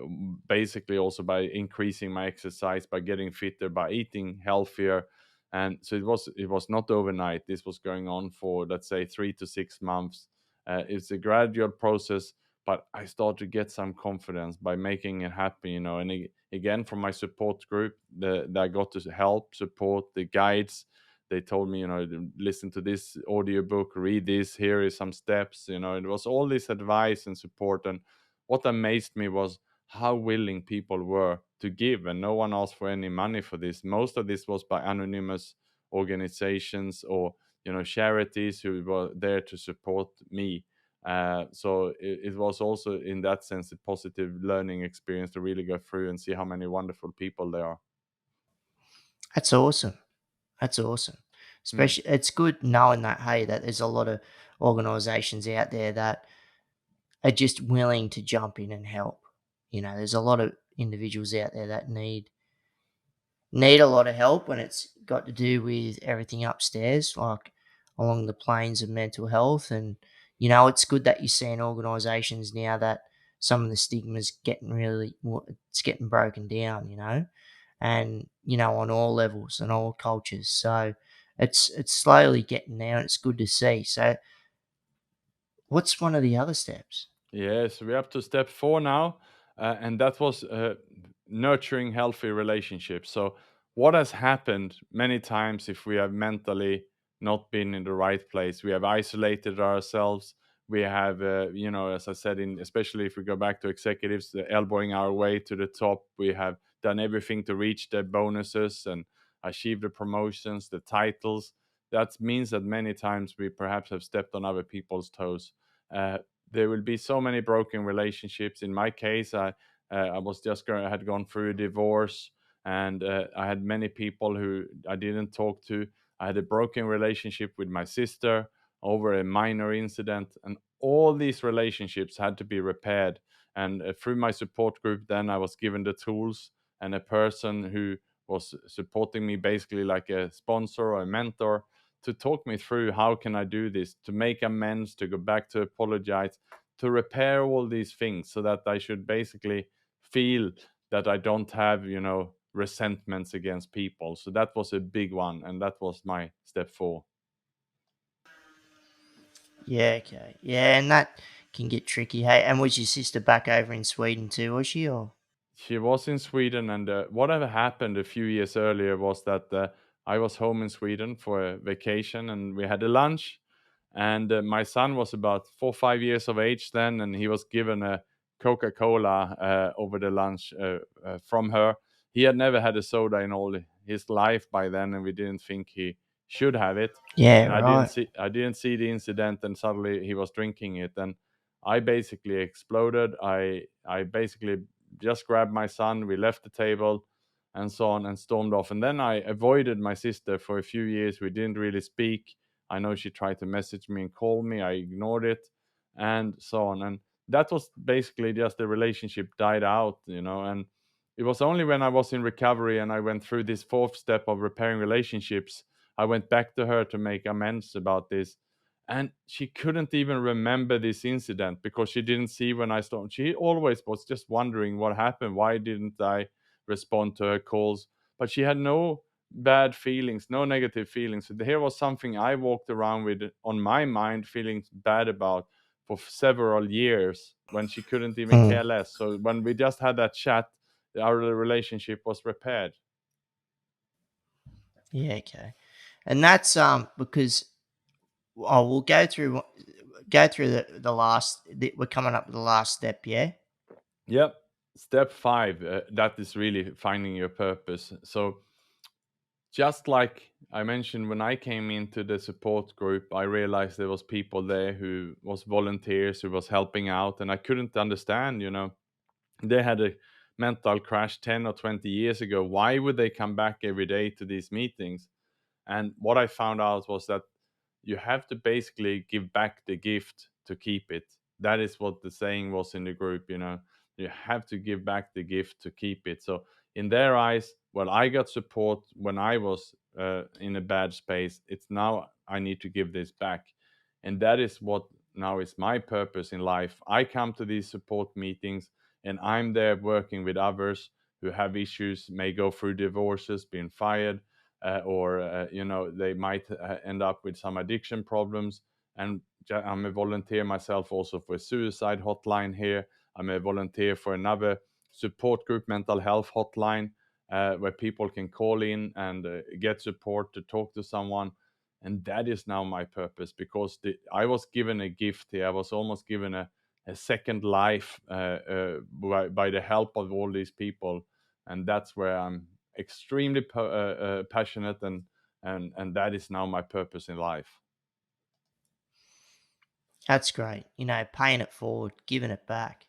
basically also by increasing my exercise, by getting fitter, by eating healthier. And so it was not overnight. This was going on for, let's say, 3 to 6 months. It's a gradual process, but I started to get some confidence by making it happen, and again, from my support group, that I got to help support the guides. They told me, to listen to this audiobook, read this, here is some steps. It was all this advice and support. And what amazed me was how willing people were to give, and no one asked for any money for this. Most of this was by anonymous organizations or charities who were there to support me. So it was also in that sense a positive learning experience to really go through and see how many wonderful people there are. That's awesome. That's awesome. Mm. Especially, it's good knowing that, hey, that there's a lot of organizations out there that are just willing to jump in and help. There's a lot of individuals out there that need a lot of help when it's got to do with everything upstairs, like along the planes of mental health. And, it's good that you're seeing organisations now that some of the stigma's getting it's getting broken down, and, on all levels and all cultures. So it's slowly getting there and it's good to see. So what's one of the other steps? Yes, we're up to step 4 now, and that was nurturing healthy relationships. So, what has happened many times if we have mentally not been in the right place? We have isolated ourselves. We have, as I said, in especially if we go back to executives, elbowing our way to the top. We have done everything to reach the bonuses and achieve the promotions, the titles. That means that many times we perhaps have stepped on other people's toes. Uh, there will be so many broken relationships. In my case, I was just I had gone through a divorce, and I had many people who I didn't talk to. I had a broken relationship with my sister over a minor incident, and all these relationships had to be repaired. And through my support group, then I was given the tools and a person who was supporting me, basically like a sponsor or a mentor, to talk me through how can I do this, to make amends, to go back to apologize, to repair all these things so that I should basically feel that I don't have, resentments against people. So that was a big one, and that was my step 4. Yeah, okay. Yeah, and that can get tricky. Hey, and was your sister back over in Sweden too, was she? Or She was in Sweden, and whatever happened a few years earlier was that I was home in Sweden for a vacation, and we had a lunch. And my son was about 4 or 5 years of age then, and he was given a Coca-Cola over the lunch from her. He had never had a soda in all his life by then, and we didn't think he should have it. yeah, And right. I didn't see the incident, and suddenly he was drinking it, and I basically exploded. I basically just grabbed my son. We left the table and so on and stormed off. And then I avoided my sister for a few years. We didn't really speak. I know she tried to message me and call me. I ignored it and so on. And that was basically just the relationship died out. And it was only when I was in recovery and I went through this fourth step of repairing relationships, I went back to her to make amends about this. And she couldn't even remember this incident because she didn't see when I started. She always was just wondering what happened. Why didn't I respond to her calls? But she had no bad feelings, no negative feelings. So here was something I walked around with on my mind, feeling bad about for several years when she couldn't even Mm, care less. So when we just had that chat, our relationship was repaired. yeah, okay. And that's because we'll go through the last. We're coming up to the last step, yeah. Yep. Step 5, that is really finding your purpose. So just like I mentioned, when I came into the support group, I realized there was people there who was volunteers, who was helping out, and I couldn't understand, they had a mental crash 10 or 20 years ago. Why would they come back every day to these meetings? And what I found out was that you have to basically give back the gift to keep it. That is what the saying was in the group. You have to give back the gift to keep it. So, in their eyes, well, I got support when I was in a bad space. It's now I need to give this back. And that is what now is my purpose in life. I come to these support meetings and I'm there working with others who have issues, may go through divorces, being fired, or they might end up with some addiction problems. And I'm a volunteer myself also for a suicide hotline here. I'm a volunteer for another support group mental health hotline, where people can call in and get support to talk to someone. And that is now my purpose, because I was given a gift here. I was almost given a second life, by the help of all these people. And that's where I'm extremely passionate, and that is now my purpose in life. That's great. Paying it forward, giving it back.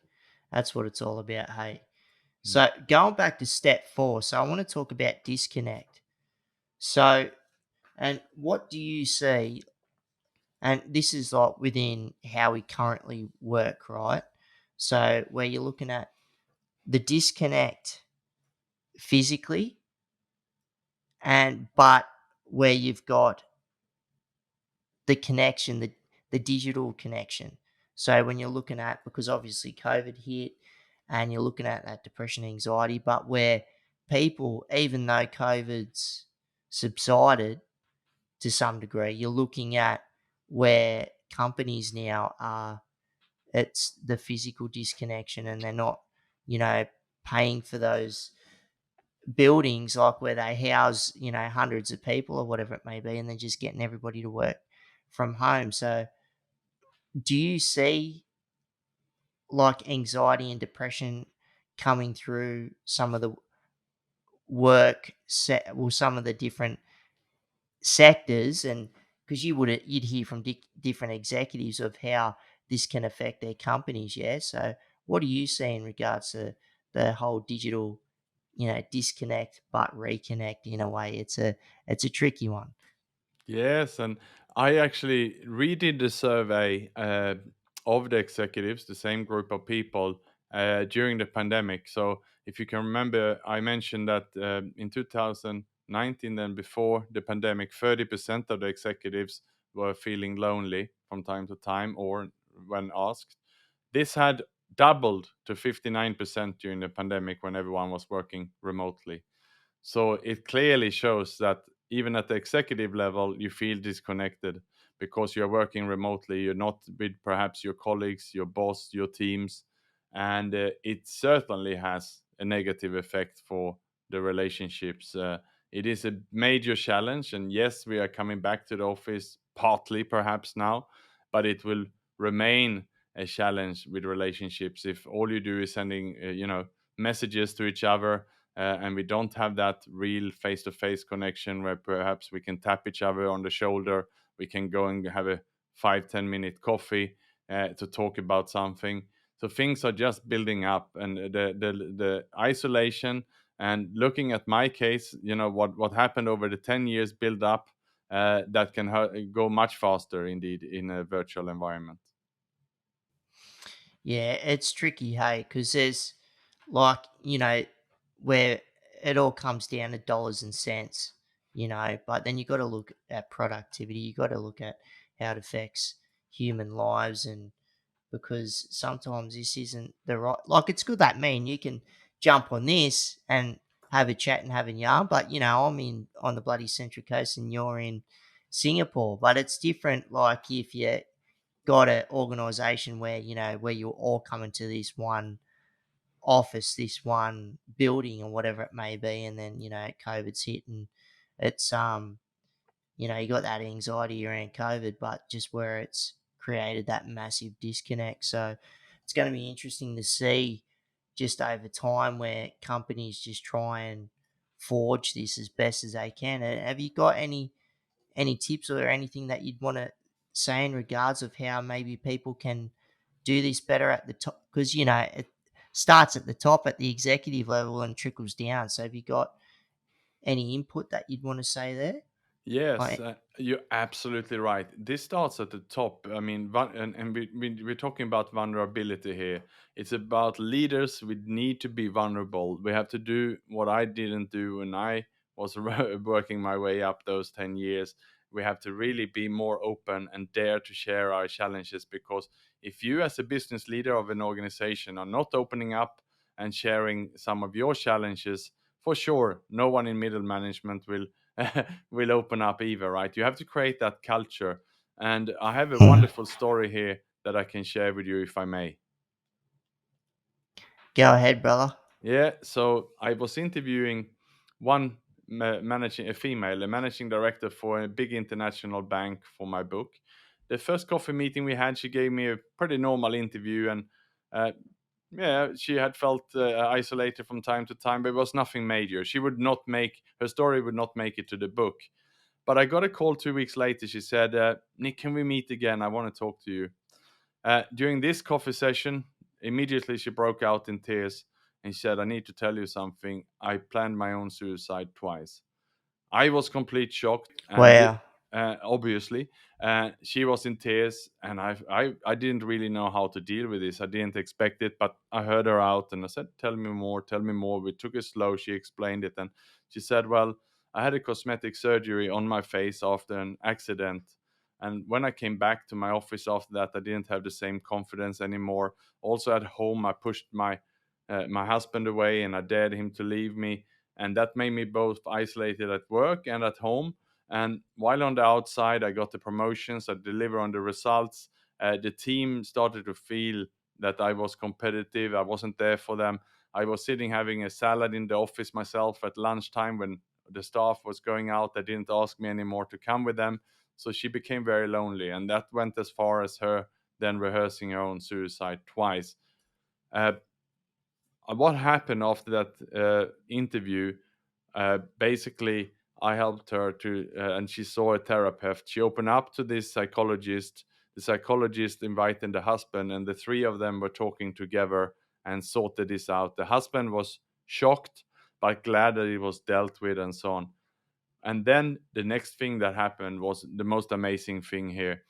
That's what it's all about, hey. Mm. So going back to step 4, so I want to talk about disconnect. So, and what do you see? And this is like within how we currently work, right? So where you're looking at the disconnect physically, and but where you've got the connection, the digital connection. So when you're looking at, because obviously COVID hit and you're looking at that depression, anxiety, but where people, even though COVID's subsided to some degree, you're looking at where companies now are, it's the physical disconnection, and they're not, you know, paying for those buildings like where they house, hundreds of people or whatever it may be, and they're just getting everybody to work from home. So do you see like anxiety and depression coming through some of the some of the different sectors? And because you'd hear from different executives of how this can affect their companies, yeah. So what do you see in regards to the whole digital, disconnect but reconnect? In a way, it's a tricky one. Yes, and I actually redid the survey of the executives, the same group of people, during the pandemic. So, if you can remember, I mentioned that in 2019, then before the pandemic, 30% of the executives were feeling lonely from time to time, or when asked. This had doubled to 59% during the pandemic, when everyone was working remotely. So it clearly shows that even at the executive level, you feel disconnected because you're working remotely. You're not with perhaps your colleagues, your boss, your teams. And it certainly has a negative effect for the relationships. It is a major challenge. And yes, we are coming back to the office partly perhaps now, but it will remain a challenge with relationships if all you do is sending, messages to each other, and we don't have that real face-to-face connection where perhaps we can tap each other on the shoulder. We can go and have a 5-10 minute coffee to talk about something. So things are just building up, and the isolation. And looking at my case, what happened over the 10 years build up, that can go much faster indeed in a virtual environment. Yeah, it's tricky, hey, because there's like, where it all comes down to dollars and cents, but then you got to look at productivity, you got to look at how it affects human lives. And because sometimes this isn't the right, like, it's good that mean you can jump on this and have a chat and have a yarn, but I'm in on the bloody Central Coast and you're in Singapore. But it's different, like if you got an organization where where you're all coming to this one office, this one building, or whatever it may be, and then COVID's hit, and it's you got that anxiety around COVID, but just where it's created that massive disconnect. So it's going to be interesting to see just over time where companies just try and forge this as best as they can. Have you got any tips or anything that you'd want to say in regards of how maybe people can do this better at the top? Because it starts at the top at the executive level and trickles down. So have you got any input that you'd want to say there? Yes, Like, you're absolutely right. This starts at the top. I mean, we're talking about vulnerability here. It's about leaders. We need to be vulnerable. We have to do what I didn't do when I was working my way up those 10 years. We have to really be more open and dare to share our challenges, because if you, as a business leader of an organization, are not opening up and sharing some of your challenges, for sure, no one in middle management will will open up either, right? You have to create that culture. And I have a wonderful story here that I can share with you, if I may. go ahead, brother. Yeah, so I was interviewing one managing a female, a managing director for a big international bank for my book. The first coffee meeting we had, she gave me a pretty normal interview, and uh, yeah, she had felt isolated from time to time, but it was nothing major. She would not make her story would not make it to the book. But I got a call 2 weeks later. She said, "Nick, can we meet again? I want to talk to you." During this coffee session, immediately she broke out in tears and she said, "I need to tell you something. I planned my own suicide twice." I was complete shocked, and Wow. obviously, she was in tears, and I didn't really know how to deal with this. I didn't expect it, but I heard her out, and I said, "Tell me more, tell me more." We took it slow. She explained it, and she said, "Well, I had a cosmetic surgery on my face after an accident." And when I came back to my office after that, I didn't have the same confidence anymore. Also at home, I pushed my husband away, and I dared him to leave me, and that made me both isolated at work and at home. And while on the outside, I got the promotions, I deliver on the results. The team started to feel that I was competitive. I wasn't there for them. I was sitting having a salad in the office myself at lunchtime when the staff was going out. They didn't ask me anymore to come with them. So she became very lonely, and that went as far as her then rehearsing her own suicide twice. Uh, what happened after that interview, basically I helped her to and she saw a therapist. She opened up to this psychologist. The psychologist invited the husband, and the three of them were talking together and sorted this out. The husband was shocked but glad that it was dealt with, and so on. And then the next thing that happened was the most amazing thing here.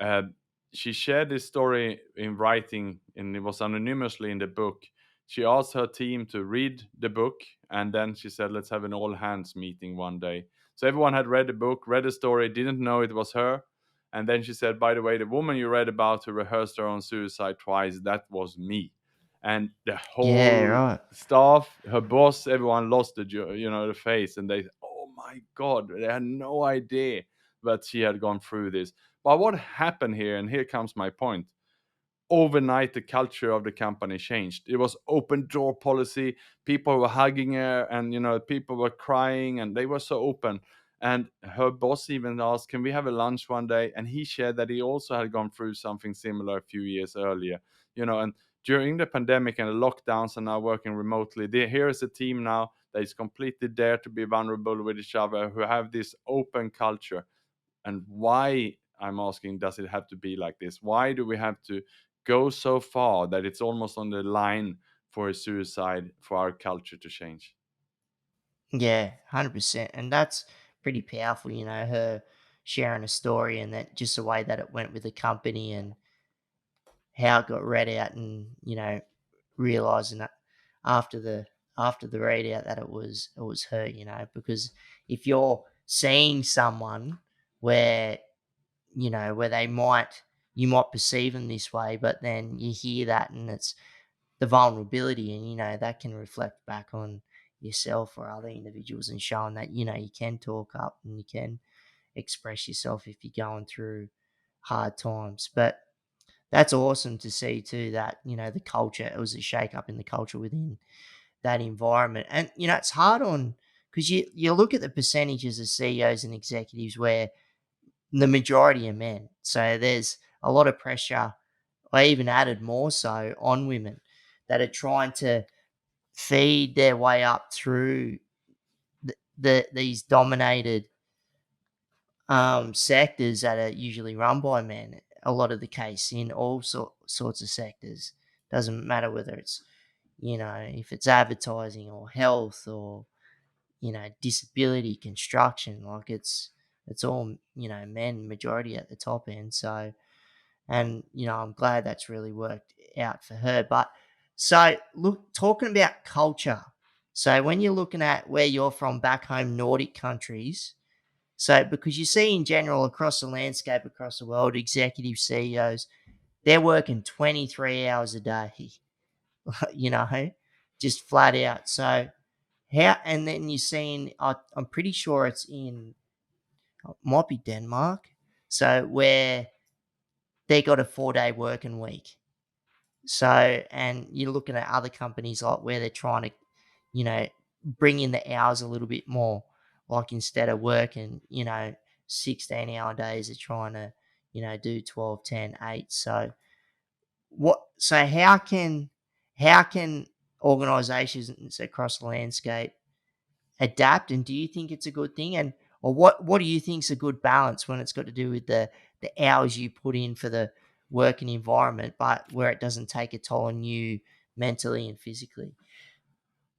uh, she shared this story in writing, and it was anonymously in the book. She asked her team to read the book, and then she said, "Let's have an all hands meeting one day." So everyone had read the book, read the story, didn't know it was her. And then she said, "By the way, the woman you read about who rehearsed her own suicide twice, that was me." And the Yeah, whole right. staff, her boss, everyone lost the face, and they, oh my God, they had no idea that she had gone through this. But what happened here, and here comes my point, overnight the culture of the company changed. It was open door policy. People were hugging her, and people were crying, and they were so open. And her boss even asked, "Can we have a lunch one day?" And he shared that he also had gone through something similar a few years earlier. And during the pandemic and the lockdowns and now working remotely, here is a team now that is completely dare to be vulnerable with each other, who have this open culture. And why, I'm asking, does it have to be like this? Why do we have to go so far that it's almost on the line for a suicide for our culture to change? Yeah, 100%. And that's pretty powerful, her sharing a story and that just the way that it went with the company and how it got read out and, realizing that after the after the readout that it was her, because if you're seeing someone where, where you might perceive them this way, but then you hear that and it's the vulnerability and that can reflect back on yourself or other individuals and showing that you can talk up and you can express yourself if you're going through hard times. But that's awesome to see too that the culture, it was a shake up in the culture within that environment. And it's hard on, because you look at the percentages of CEOs and executives where the majority are men, so there's a lot of pressure, or even added more so, on women that are trying to feed their way up through these dominated sectors that are usually run by men. A lot of the case in all sorts of sectors. Doesn't matter whether it's, if it's advertising or health or, disability, construction. Like it's all, men majority at the top end. So, and I'm glad that's really worked out for her. But so look, talking about culture. So when you're looking at where you're from back home, Nordic countries, so because you see in general across the landscape across the world, executive CEOs, they're working 23 hours a day, you know, just flat out. So how, and then you're seeing, I'm pretty sure it's in, might be Denmark. So where they got a 4-day working week. So, and you're looking at other companies like where they're trying to, you know, bring in the hours a little bit more. Like instead of working, 16-hour days, they're trying to, do 12, 10, 8. So so how can organizations across the landscape adapt, and do you think it's a good thing? And or what do you think's a good balance when it's got to do with the hours you put in for the working environment, but where it doesn't take a toll on you mentally and physically?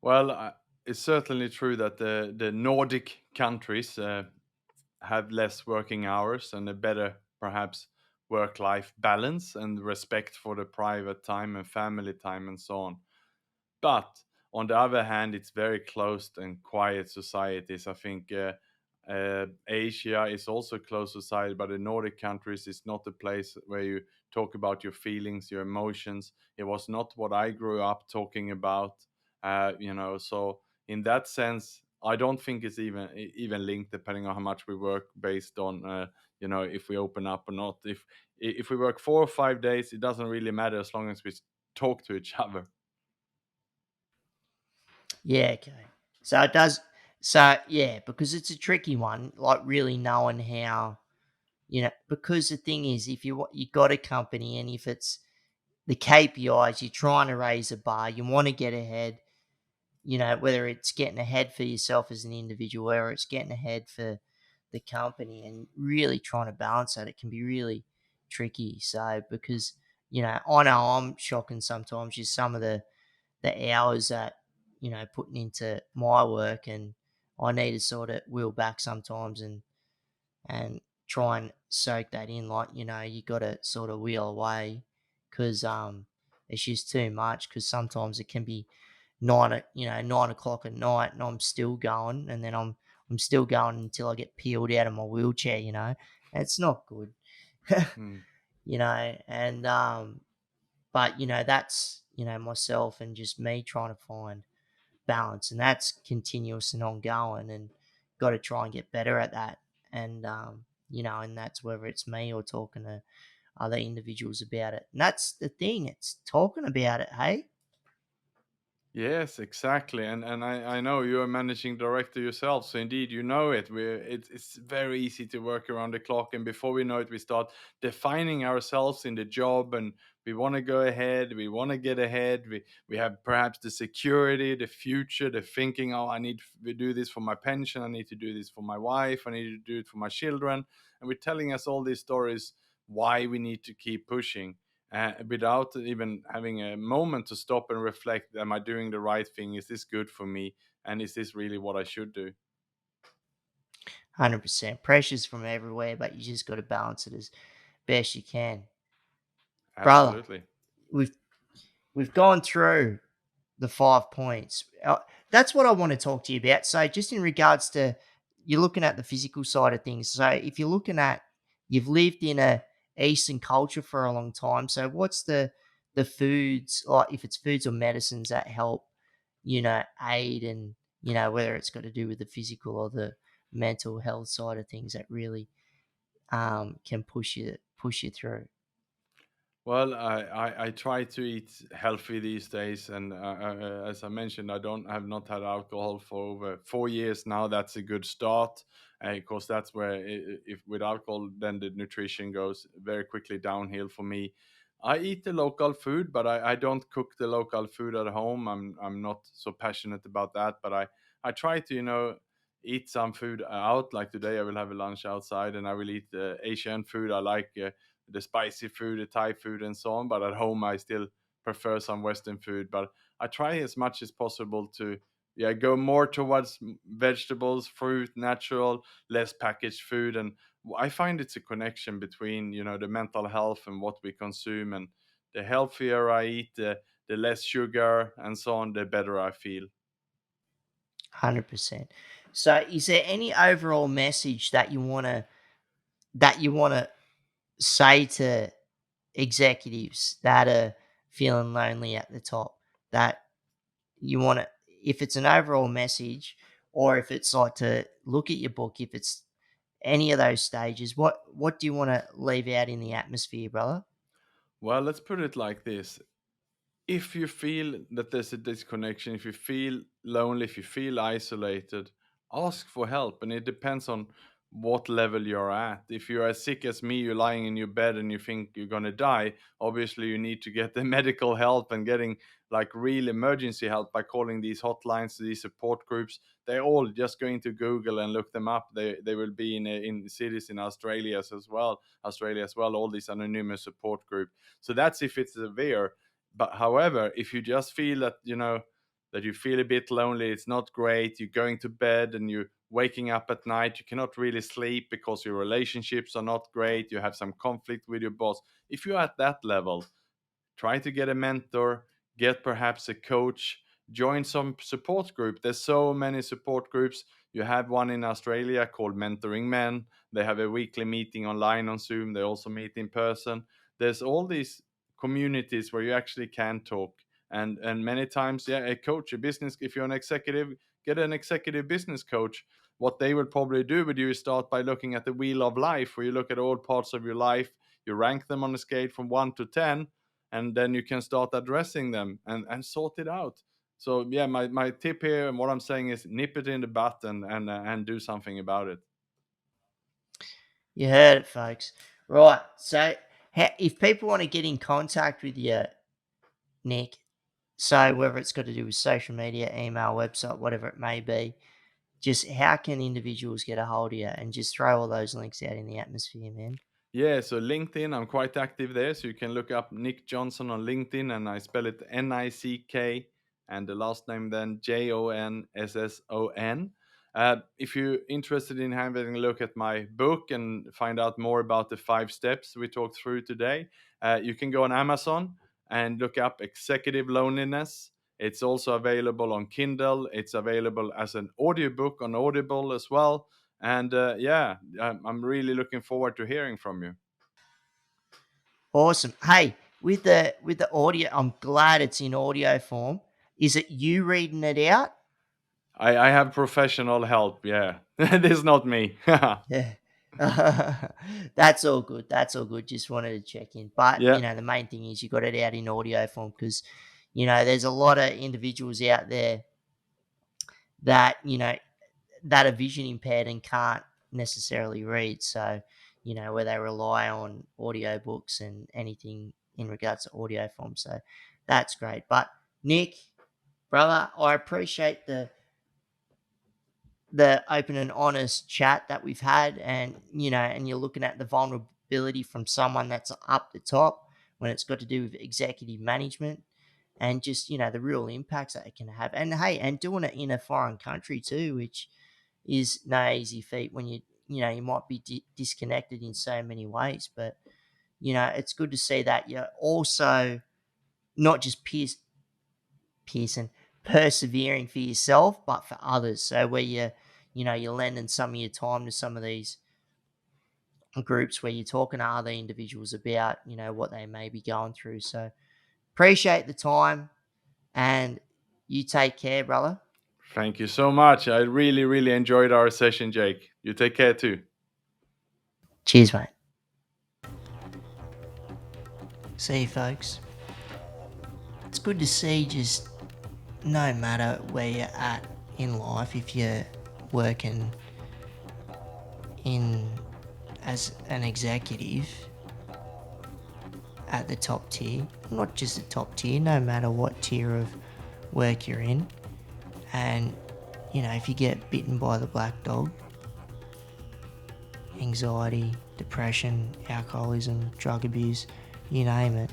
Well, it's certainly true that the Nordic countries have less working hours and a better, perhaps, work-life balance and respect for the private time and family time and so on. But on the other hand, it's very closed and quiet societies. I think Asia is also closed society, but the Nordic countries is not a place where you talk about your feelings, your emotions. It was not what I grew up talking about. So in that sense, I don't think it's even linked, depending on how much we work, based on if we open up or not. If we work 4 or 5 days, it doesn't really matter as long as we talk to each other. Yeah, okay. So it does. So yeah, because it's a tricky one, like really knowing how, because the thing is, if you got a company, and if it's the KPIs, you're trying to raise a bar, you want to get ahead, whether it's getting ahead for yourself as an individual or it's getting ahead for the company, and really trying to balance that, it can be really tricky. So, because, I know I'm shocking sometimes just some of the hours that, putting into my work, and I need to sort of wheel back sometimes and try and soak that in. Like, you got to sort of wheel away because it's just too much. Because sometimes it can be 9 o'clock at night, and I'm still going, and then I'm still going until I get peeled out of my wheelchair. And it's not good. Hmm. And but that's myself and just me trying to find balance, and that's continuous and ongoing, and got to try and get better at that. And and that's whether it's me or talking to other individuals about it. And that's the thing, it's talking about it. Hey. Yes, exactly. And I know you're a managing director yourself, so indeed you know it. It's very easy to work around the clock, and before we know it, we start defining ourselves in the job, and we want to go ahead, we want to get ahead. We have perhaps the security, the future, the thinking, oh, I need to do this for my pension, I need to do this for my wife, I need to do it for my children. And we're telling us all these stories why we need to keep pushing, without even having a moment to stop and reflect, am I doing the right thing, is this good for me, and is this really what I should do? 100% pressures from everywhere, but you just got to balance it as best you can, brother. Absolutely. we've we've gone through the 5 points. That's what I want to talk to you about. So, just in regards to, you're looking at the physical side of things. So, if you're looking at, you've lived in a Eastern culture for a long time. So, what's the foods, like if it's foods or medicines that help, aid, and whether it's got to do with the physical or the mental health side of things that really can push you through. Well, I try to eat healthy these days, and as I mentioned, have not had alcohol for over 4 years now. That's a good start, because that's where, if with alcohol, then the nutrition goes very quickly downhill for me. I eat the local food, but I don't cook the local food at home. I'm not so passionate about that, but I try to eat some food out. Like today, I will have a lunch outside, and I will eat Asian food. I like the spicy food, the Thai food, and so on. But at home, I still prefer some Western food. But I try as much as possible to go more towards vegetables, fruit, natural, less packaged food. And I find it's a connection between the mental health and what we consume. And the healthier I eat, the less sugar and so on, the better I feel. 100%. So, is there any overall message that you wanna say to executives that are feeling lonely at the top, that you want to, if it's an overall message, or if it's like to look at your book, if it's any of those stages, what do you want to leave out in the atmosphere, brother? Well, let's put it like this. If you feel that there's a disconnection, if you feel lonely, if you feel isolated, ask for help. And it depends on what level you're at. If you're as sick as me, you're lying in your bed and you think you're going to die, obviously you need to get the medical help and getting like real emergency help by calling these hotlines, these support groups. They're all just going to Google and look them up. They will be in cities in Australia as well, all these anonymous support groups. So that's if it's severe. But however, if you just feel that that you feel a bit lonely, it's not great, you're going to bed and you're waking up at night, you cannot really sleep because your relationships are not great, you have some conflict with your boss. If you're at that level, try to get a mentor, get perhaps a coach, join some support group. There's so many support groups. You have one in Australia called Mentoring Men. They have a weekly meeting online on Zoom. They also meet in person. There's all these communities where you actually can talk. And many times, yeah, a coach, a business, if you're an executive, get an executive business coach. What they will probably do with you is start by looking at the wheel of life, where you look at all parts of your life, you rank them on a scale from 1 to 10, and then you can start addressing them and sort it out. So yeah, my tip here and what I'm saying is nip it in the butt and do something about it. You heard it, folks. Right. So, if people want to get in contact with you, Nick, so whether it's got to do with social media, email, website, whatever it may be, just how can individuals get a hold of you? And just throw all those links out in the atmosphere, man. Yeah, so LinkedIn, I'm quite active there. So you can look up Nick Jonsson on LinkedIn, and I spell it Nick, and the last name then Jonsson. If you're interested in having a look at my book and find out more about the 5 steps we talked through today, you can go on Amazon and look up Executive Loneliness. It's also available on Kindle. It's available as an audiobook on Audible as well. And yeah, I'm really looking forward to hearing from you. Awesome. Hey, with the audio, I'm glad it's in audio form. Is it you reading it out? I have professional help. Yeah, this is not me. Yeah. That's all good. That's all good. Just wanted to check in. But, Yeah, the main thing is you got it out in audio form because, there's a lot of individuals out there that, that are vision impaired and can't necessarily read. So, where they rely on audiobooks and anything in regards to audio form. So that's great. But Nick, brother, I appreciate the open and honest chat that we've had, and and you're looking at the vulnerability from someone that's up the top when it's got to do with executive management, and just the real impacts that it can have. And hey, and doing it in a foreign country too, which is no easy feat when you might be disconnected in so many ways. But it's good to see that you're also not just Pearson persevering for yourself, but for others. So where you're lending some of your time to some of these groups where you're talking to other individuals about what they may be going through. So appreciate the time, and you take care, brother. thank you so much. I really, really enjoyed our session, Jake. You take care too. Cheers, mate. See you, folks. It's good to see just no matter where you're at in life, if you're working in as an executive at the top tier, not just the top tier, no matter what tier of work you're in, and if you get bitten by the black dog, anxiety, depression, alcoholism, drug abuse, you name it,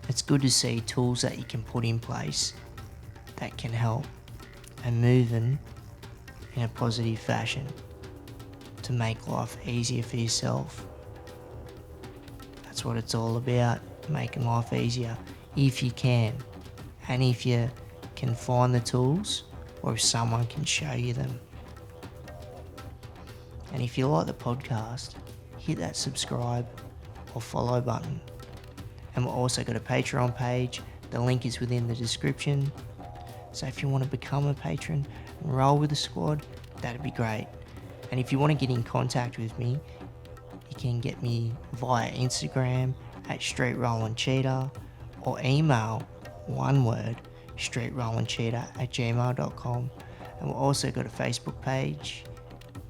it's good to see tools that you can put in place that can help and moving in a positive fashion to make life easier for yourself. That's what it's all about, making life easier if you can, and if you can find the tools or if someone can show you them. And if you like the podcast, hit that subscribe or follow button. And we've also got a Patreon page. The link is within the description. So if you want to become a patron and roll with the squad, that'd be great. And if you want to get in contact with me, you can get me via Instagram at streetrollingcheetah or email, one word, streetrollingcheetah@gmail.com. And we've also got a Facebook page,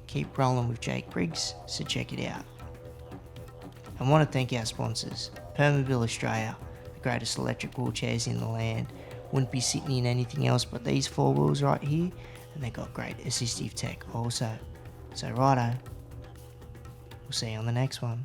Keep Rolling with Jake Briggs, so check it out. I want to thank our sponsors, Permobil Australia, the greatest electric wheelchairs in the land. Wouldn't be sitting in anything else but these 4 wheels right here, and they got great assistive tech also. So righto, we'll see you on the next one.